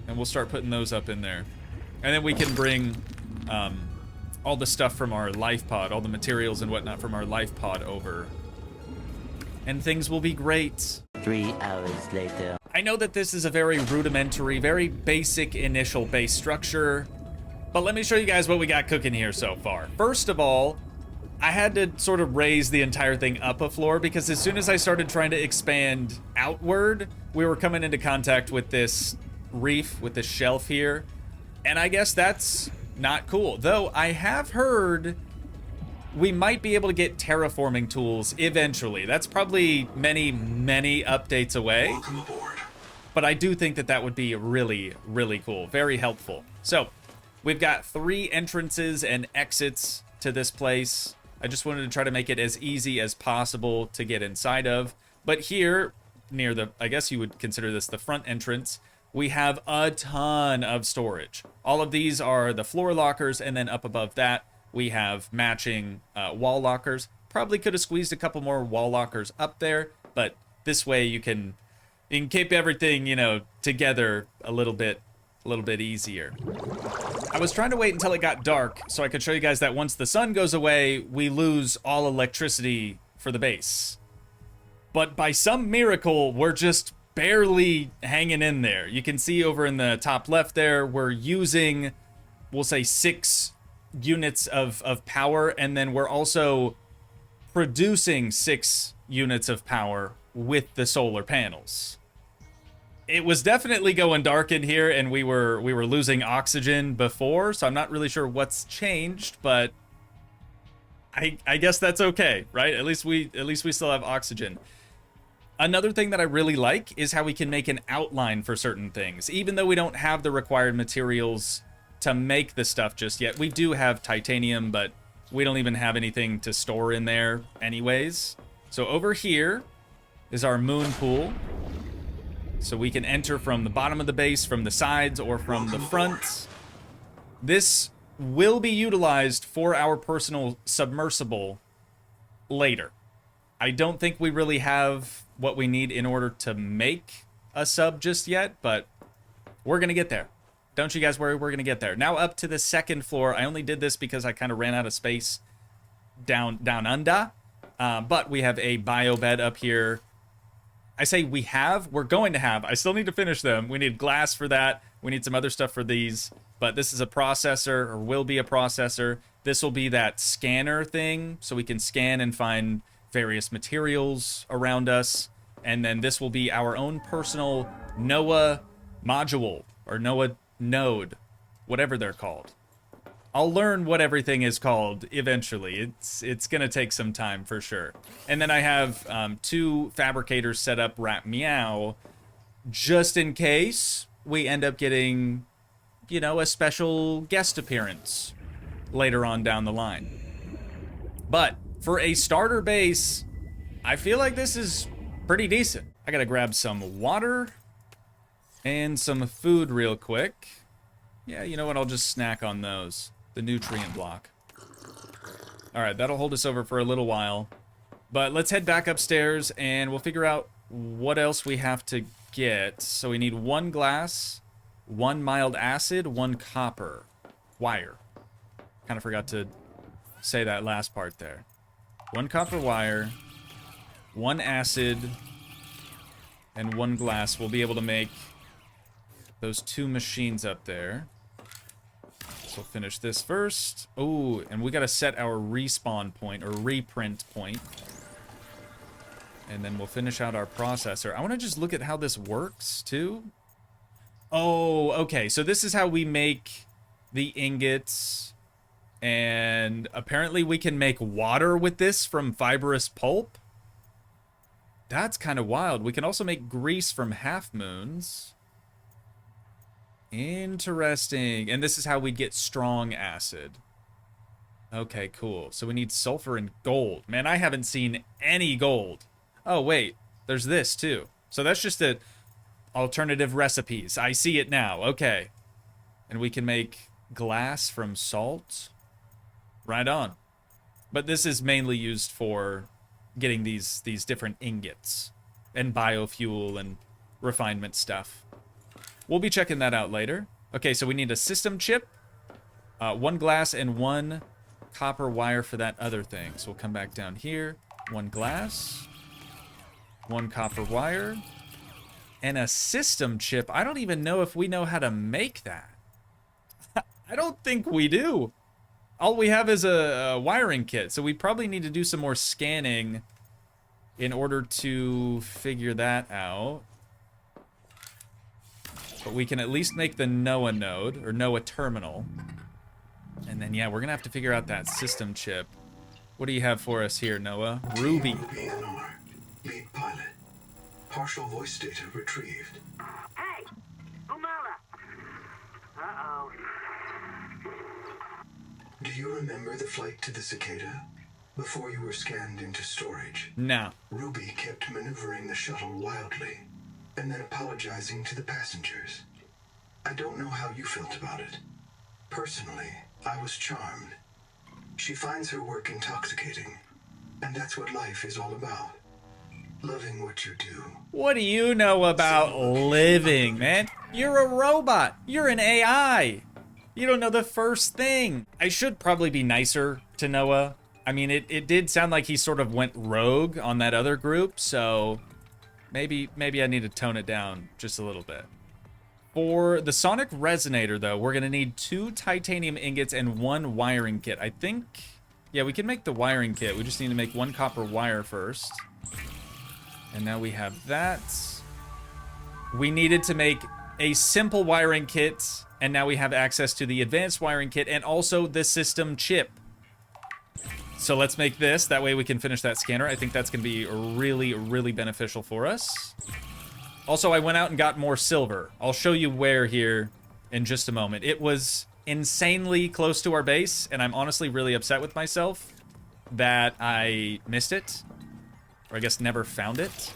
[SPEAKER 1] and we'll start putting those up in there. And then we can bring all the stuff from our life pod, all the materials and whatnot from our life pod over. And things will be great.
[SPEAKER 8] 3 hours later.
[SPEAKER 1] I know that this is a very rudimentary, very basic initial base structure, but let me show you guys what we got cooking here so far. First of all, I had to sort of raise the entire thing up a floor because as soon as I started trying to expand outward, we were coming into contact with this reef, with this shelf here, and I guess that's not cool. Though I have heard we might be able to get terraforming tools eventually. That's probably many, many updates away.
[SPEAKER 2] Welcome aboard.
[SPEAKER 1] But I do think that that would be really, really cool. Very helpful. So, we've got 3 entrances and exits to this place. I just wanted to try to make it as easy as possible to get inside of. But here, near the, I guess you would consider this the front entrance, we have a ton of storage. All of these are the floor lockers, and then up above that, we have matching wall lockers. Probably could have squeezed a couple more wall lockers up there, but this way you can keep everything, you know, together a little bit easier. I was trying to wait until it got dark so I could show you guys that once the sun goes away, we lose all electricity for the base. But by some miracle, we're just barely hanging in there. You can see over in the top left there, we're using, we'll say 6 units of power, and then we're also producing 6 units of power with the solar panels. It was definitely going dark in here, and we were losing oxygen before, so I'm not really sure what's changed, but I guess that's okay, right? At least we still have oxygen. Another thing that I really like is how we can make an outline for certain things. Even though we don't have the required materials to make the stuff just yet, we do have titanium, but we don't even have anything to store in there anyways. So over here is our moon pool. So we can enter from the bottom of the base, from the sides, or from the front. This will be utilized for our personal submersible later. I don't think we really have what we need in order to make a sub just yet, but we're gonna get there. Don't you guys worry, we're gonna get there. Now up to the second floor. I only did this because I kind of ran out of space down under. But we have a bio bed up here. I say we're going to have. I still need to finish them. We need glass for that. We need some other stuff for these. But this is a processor, or will be a processor. This will be that scanner thing, so we can scan and find various materials around us. And then this will be our own personal NOAA module, or NOAA node, whatever they're called. I'll learn what everything is called eventually. It's gonna take some time for sure. And then I have 2 fabricators set up Rat Meow, just in case we end up getting, you know, a special guest appearance later on down the line. But for a starter base, I feel like this is pretty decent. I gotta grab some water and some food real quick. Yeah, you know what? I'll just snack on those. The nutrient block. All right, that'll hold us over for a little while. But let's head back upstairs and we'll figure out what else we have to get. So we need 1 glass, 1 mild acid, 1 copper wire. Kind of forgot to say that last part there. 1 copper wire, 1 acid, and 1 glass. We'll be able to make those 2 machines up there. So we'll finish this first. Oh, and we gotta set our respawn point, or reprint point. And then we'll finish out our processor. I wanna just look at how this works, too. Oh, okay, so this is how we make the ingots. And apparently we can make water with this from fibrous pulp. That's kind of wild. We can also make grease from half moons. Interesting. And this is how we get strong acid. Okay, cool. So we need sulfur and gold. Man, I haven't seen any gold. Oh, wait. There's this, too. So that's just the alternative recipes. I see it now. Okay. And we can make glass from salt. Right on. But this is mainly used for getting these different ingots and biofuel and refinement stuff. We'll be checking that out later. Okay, so we need a system chip 1 glass and 1 copper wire for that other thing. So we'll come back down here. 1 glass, 1 copper wire, and a system chip. I don't even know if we know how to make that. I don't think we do. All we have is a wiring kit, so we probably need to do some more scanning in order to figure that out. But we can at least make the NOAA node, or NOAA terminal. And then, yeah, we're gonna have to figure out that system chip. What do you have for us here, Noah? Ruby.
[SPEAKER 2] Ruby NR, lead pilot. Partial voice data retrieved.
[SPEAKER 3] Hey! Umala! Uh-oh.
[SPEAKER 2] Do you remember the flight to the cicada? Before you were scanned into storage?
[SPEAKER 1] No.
[SPEAKER 2] Ruby kept maneuvering the shuttle wildly, and then apologizing to the passengers. I don't know how you felt about it. Personally, I was charmed. She finds her work intoxicating, and that's what life is all about. Loving what you do.
[SPEAKER 1] What do you know about living, man? You're a robot. You're an AI. You don't know the first thing. I should probably be nicer to Noah. I mean, it did sound like he sort of went rogue on that other group, so maybe I need to tone it down just a little bit. For the sonic resonator, though, we're going to need 2 titanium ingots and 1 wiring kit. I think, yeah, we can make the wiring kit. We just need to make 1 copper wire first. And now we have that. We needed to make a simple wiring kit, and now we have access to the advanced wiring kit and also the system chip. So let's make this. That way we can finish that scanner. I think that's going to be really, really beneficial for us. Also, I went out and got more silver. I'll show you where here in just a moment. It was insanely close to our base, and I'm honestly really upset with myself that I missed it. Or I guess never found it.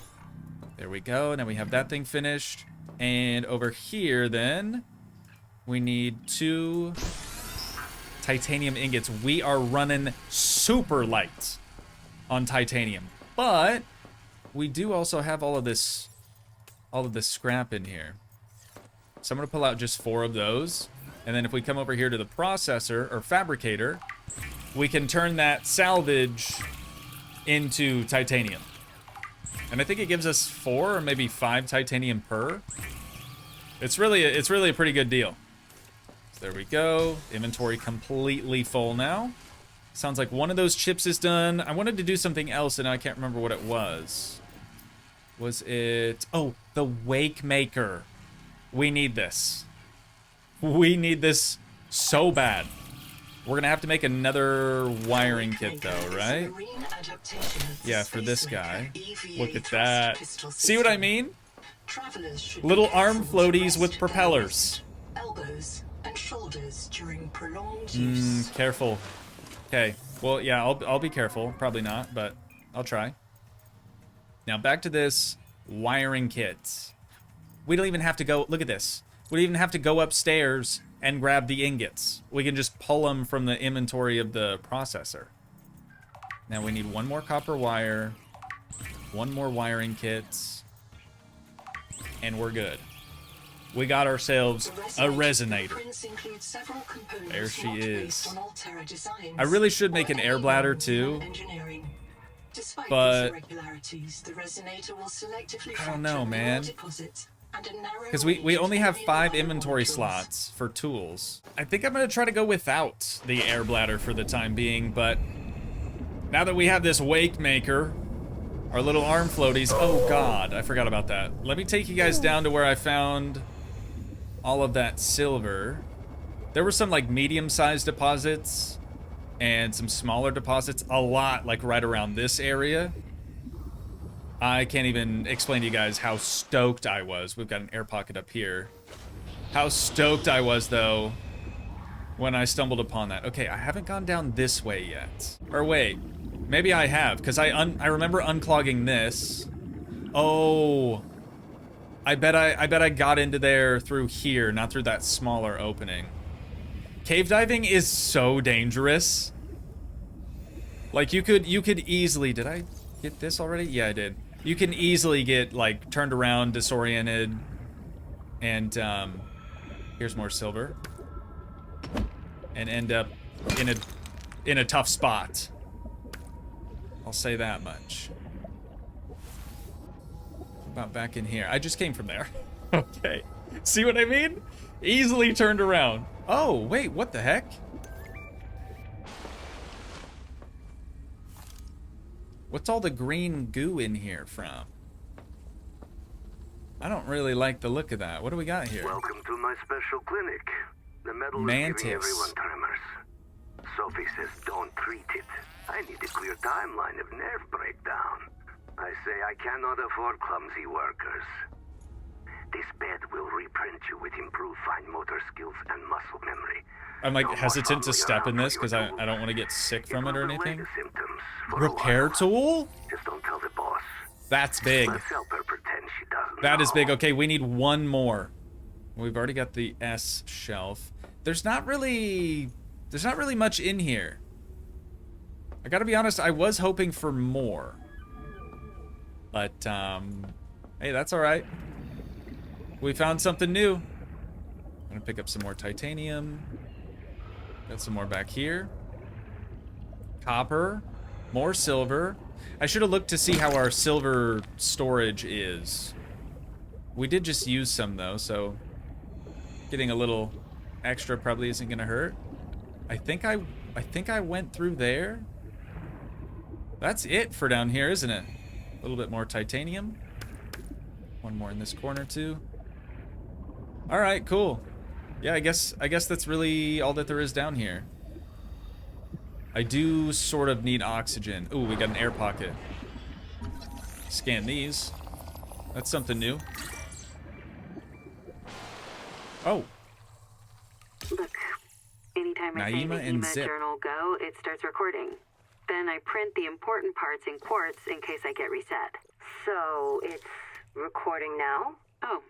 [SPEAKER 1] There we go. Now we have that thing finished. And over here, then, we need 2 titanium ingots. We are running super light on titanium. But we do also have all of this scrap in here. So I'm going to pull out just 4 of those. And then if we come over here to the processor, or fabricator, we can turn that salvage into titanium. And I think it gives us 4 or maybe 5 titanium per. It's really a pretty good deal. So there we go. Inventory completely full now. Sounds like one of those chips is done. I wanted to do something else and I can't remember what it was. Was it... Oh, the wake maker. We need this. We need this so bad. We're gonna have to make another wiring kit though, right? Yeah, for this guy. Look at that. See what I mean? Little arm floaties with propellers.
[SPEAKER 4] Elbows and shoulders during prolonged use.
[SPEAKER 1] Careful. Okay. Well, yeah, I'll be careful. Probably not, but I'll try. Now back to this wiring kit. We don't even have to go. Look at this. We don't even have to go upstairs and grab the ingots. We can just pull them from the inventory of the processor. Now we need 1 more copper wire, 1 more wiring kit, and we're good. We got ourselves a resonator. There she is. I really should make an air bladder too, but I don't know, man. Because we only have 5 inventory slots for tools. I think I'm going to try to go without the air bladder for the time being, but now that we have this wake maker, our little arm floaties, oh god, I forgot about that. Let me take you guys down to where I found all of that silver. There were some like medium-sized deposits and some smaller deposits, a lot like right around this area. I can't even explain to you guys how stoked I was. We've got an air pocket up here. How stoked I was, though, when I stumbled upon that. Okay, I haven't gone down this way yet. Or wait, maybe I have, because I remember unclogging this. Oh, I bet I got into there through here, not through that smaller opening. Cave diving is so dangerous. Like you could easily. Did I get this already? Yeah, I did. You can easily get like turned around, disoriented, and here's more silver. and end up in a tough spot. I'll say that much. About back in here. I just came from there. Okay. See what I mean? Easily turned around. Oh, wait, what the heck? What's all the green goo in here from? I don't really like the look of that. What do we got here?
[SPEAKER 9] Welcome to my special clinic. The metal is
[SPEAKER 1] Mantis.
[SPEAKER 9] giving everyone tremors. Sophie says don't treat it. I need a clear timeline of nerve breakdown. I say I cannot afford clumsy workers. This bed will reprint you with improved fine motor skills and muscle memory.
[SPEAKER 1] I'm like hesitant to step in this because I don't want to get sick from it or anything. Repair tool?
[SPEAKER 9] Just don't tell the boss.
[SPEAKER 1] That's big.
[SPEAKER 9] Let's help her pretend she doesn't
[SPEAKER 1] That is
[SPEAKER 9] know.
[SPEAKER 1] big. Okay, we need one more. We've already got the S shelf. There's not really much in here. I gotta be honest, I was hoping for more. But, hey, that's alright. We found something new. I'm gonna pick up some more titanium. Got some more back here. Copper. More silver. I should have looked to see how our silver storage is. We did just use some, though, so getting a little extra probably isn't gonna hurt. I think I went through there. That's it for down here, isn't it? A little bit more titanium. One more in this corner too. All right, cool. Yeah, I guess that's really all that there is down here. I do sort of need oxygen. Ooh, we got an air pocket. Scan these. That's something new. Oh.
[SPEAKER 6] Look, anytime I say
[SPEAKER 1] Naima and
[SPEAKER 6] Naima
[SPEAKER 1] Zip.
[SPEAKER 6] journal go, it starts recording. Then I print the important parts in quartz in case I get reset.
[SPEAKER 3] So, it's recording now?
[SPEAKER 6] Oh,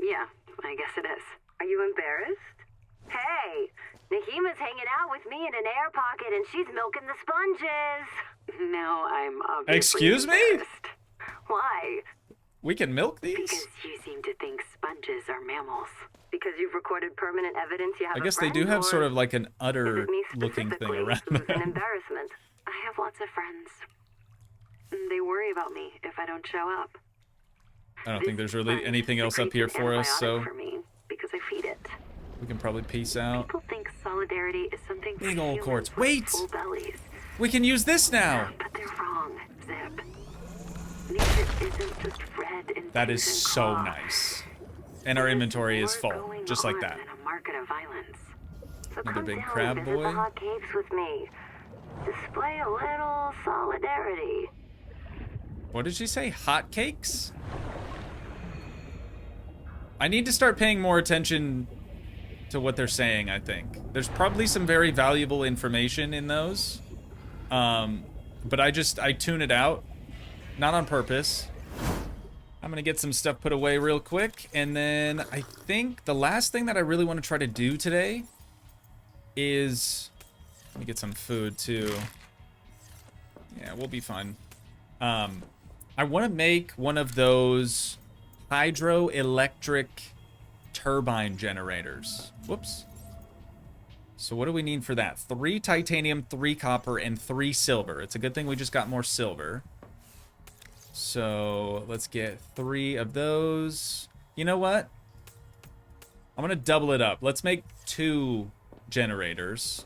[SPEAKER 6] yeah, I guess it is.
[SPEAKER 3] Are you embarrassed? Hey, Nahima's hanging out with me in an air pocket and she's milking the sponges.
[SPEAKER 6] Now I'm obviously
[SPEAKER 1] Excuse me?
[SPEAKER 6] embarrassed.
[SPEAKER 3] Why?
[SPEAKER 1] We can milk these?
[SPEAKER 6] Because you seem to think sponges are mammals.
[SPEAKER 3] Because you've recorded permanent evidence you have
[SPEAKER 1] I
[SPEAKER 3] a
[SPEAKER 1] guess they
[SPEAKER 3] friend,
[SPEAKER 1] do have
[SPEAKER 3] or
[SPEAKER 1] sort of like an
[SPEAKER 3] is
[SPEAKER 1] udder
[SPEAKER 3] it me
[SPEAKER 1] looking thing
[SPEAKER 3] specifically
[SPEAKER 1] around
[SPEAKER 3] who's an
[SPEAKER 1] them.
[SPEAKER 3] embarrassment?
[SPEAKER 6] I have lots of friends. They worry about me if I don't show up.
[SPEAKER 1] I don't think there's really anything else up here for us, so
[SPEAKER 6] For me, because I feed it.
[SPEAKER 1] we can probably peace out.
[SPEAKER 6] People think solidarity is something for
[SPEAKER 1] Big old
[SPEAKER 6] humans
[SPEAKER 1] quartz.
[SPEAKER 6] with
[SPEAKER 1] Wait!
[SPEAKER 6] full bellies.
[SPEAKER 1] We can use this now!
[SPEAKER 6] But they're wrong, Zip. Nature isn't just red and
[SPEAKER 1] That is
[SPEAKER 6] things and
[SPEAKER 1] so
[SPEAKER 6] claws.
[SPEAKER 1] nice. And our
[SPEAKER 6] There's
[SPEAKER 1] inventory is
[SPEAKER 6] more
[SPEAKER 1] full,
[SPEAKER 6] going
[SPEAKER 1] just like
[SPEAKER 6] on
[SPEAKER 1] that.
[SPEAKER 6] than a market of violence.
[SPEAKER 3] So
[SPEAKER 1] Another
[SPEAKER 3] come
[SPEAKER 1] big
[SPEAKER 3] down
[SPEAKER 1] crab
[SPEAKER 3] and visit
[SPEAKER 1] boy.
[SPEAKER 3] the hot caves with me. Display a little solidarity.
[SPEAKER 1] What did she say? Hot cakes? I need to start paying more attention to what they're saying, I think. There's probably some very valuable information in those. But I tune it out. Not on purpose. I'm gonna get some stuff put away real quick. And then I think the last thing that I really want to try to do today is... Let me get some food too. Yeah, we'll be fine. I want to make one of those hydroelectric turbine generators. Whoops. So what do we need for that? 3 titanium, 3 copper, and 3 silver. It's a good thing we just got more silver. So let's get 3 of those. You know what? I'm going to double it up. Let's make 2 generators.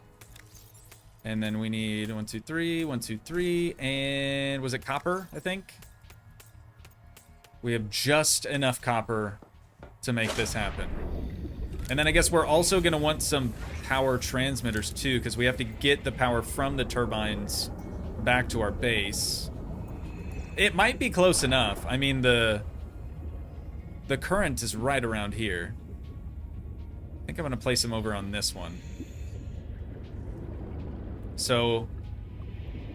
[SPEAKER 1] And then we need 1, 2, 3, 1, 2, 3, and was it copper, I think? We have just enough copper to make this happen. And then I guess we're also going to want some power transmitters too, because we have to get the power from the turbines back to our base. It might be close enough. I mean, the current is right around here. I think I'm going to place them over on this one. So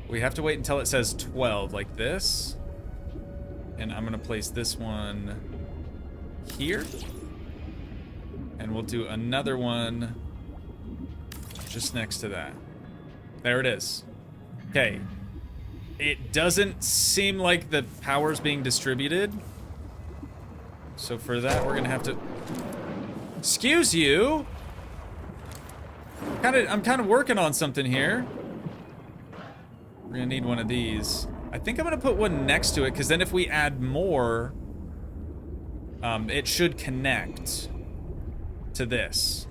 [SPEAKER 1] we have to wait until it says 12 like this. And I'm gonna place this one here. And we'll do another one just next to that. There it is. Okay. It doesn't seem like the power's being distributed. So for that, we're gonna have to... Excuse you! I'm kind of working on something here. We're gonna need one of these. I think I'm gonna put one next to it, because then if we add more, it should connect to this.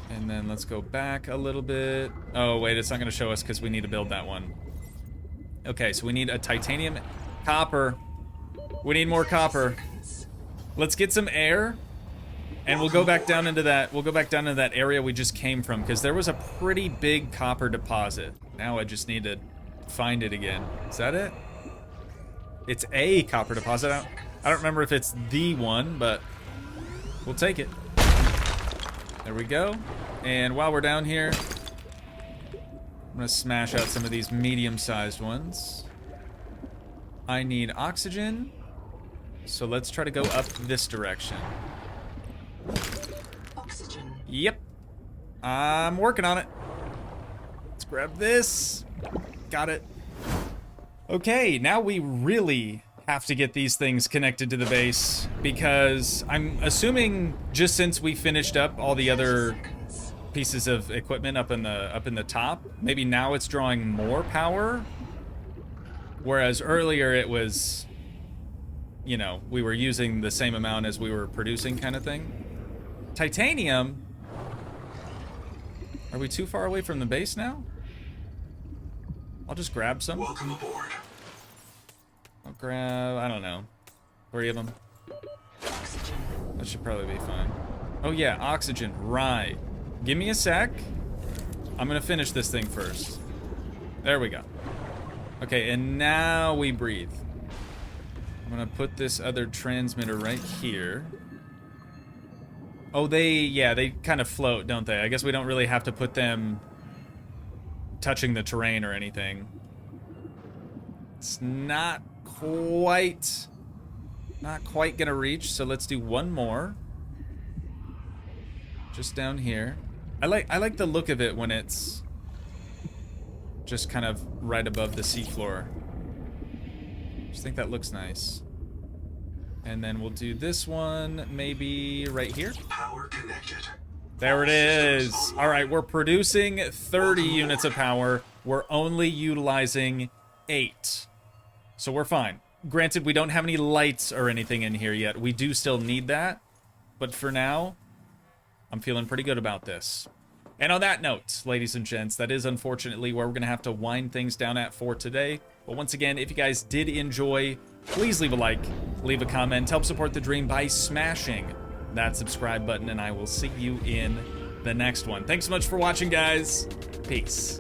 [SPEAKER 1] And then let's go back a little bit. Oh, wait, it's not gonna show us because we need to build that one. Okay, so we need a titanium copper. We need more copper. Let's get some air, and we'll go back down into that. We'll go back down into that area we just came from, because there was a pretty big copper deposit. Now I just need to find it again. Is that it? It's a copper deposit. I don't remember if it's the one, but we'll take it. There we go. And while we're down here, I'm gonna smash out some of these medium-sized ones. I need oxygen, so let's try to go up this direction.
[SPEAKER 4] Oxygen.
[SPEAKER 1] Yep. I'm working on it. Let's grab this. Got it. Okay, now we really have to get these things connected to the base, because I'm assuming just since we finished up all the other pieces of equipment up in the top, maybe now it's drawing more power, whereas earlier it was, you know, we were using the same amount as we were producing, kind of thing. Titanium. Are we too far away from the base now? I'll just grab some.
[SPEAKER 2] Welcome aboard.
[SPEAKER 1] I'll grab, I don't know, 3 of them.
[SPEAKER 4] Oxygen.
[SPEAKER 1] That should probably be fine. Oh yeah, oxygen, right. Give me a sec. I'm gonna finish this thing first. There we go. Okay, and now we breathe. I'm gonna put this other transmitter right here. Oh, they kind of float, don't they? I guess we don't really have to put them touching the terrain or anything. It's not quite gonna reach, so let's do one more. Just down here. I like the look of it when it's just kind of right above the seafloor. Just think that looks nice. And then we'll do this one maybe right here.
[SPEAKER 2] Power connected.
[SPEAKER 1] There it is. All right, we're producing 30 units of power. We're only utilizing 8. So we're fine. Granted, we don't have any lights or anything in here yet. We do still need that. But for now, I'm feeling pretty good about this. And on that note, ladies and gents, that is unfortunately where we're going to have to wind things down at for today. But once again, if you guys did enjoy, please leave a like, leave a comment, help support the dream by smashing that subscribe button, and I will see you in the next one. Thanks so much for watching, guys. Peace.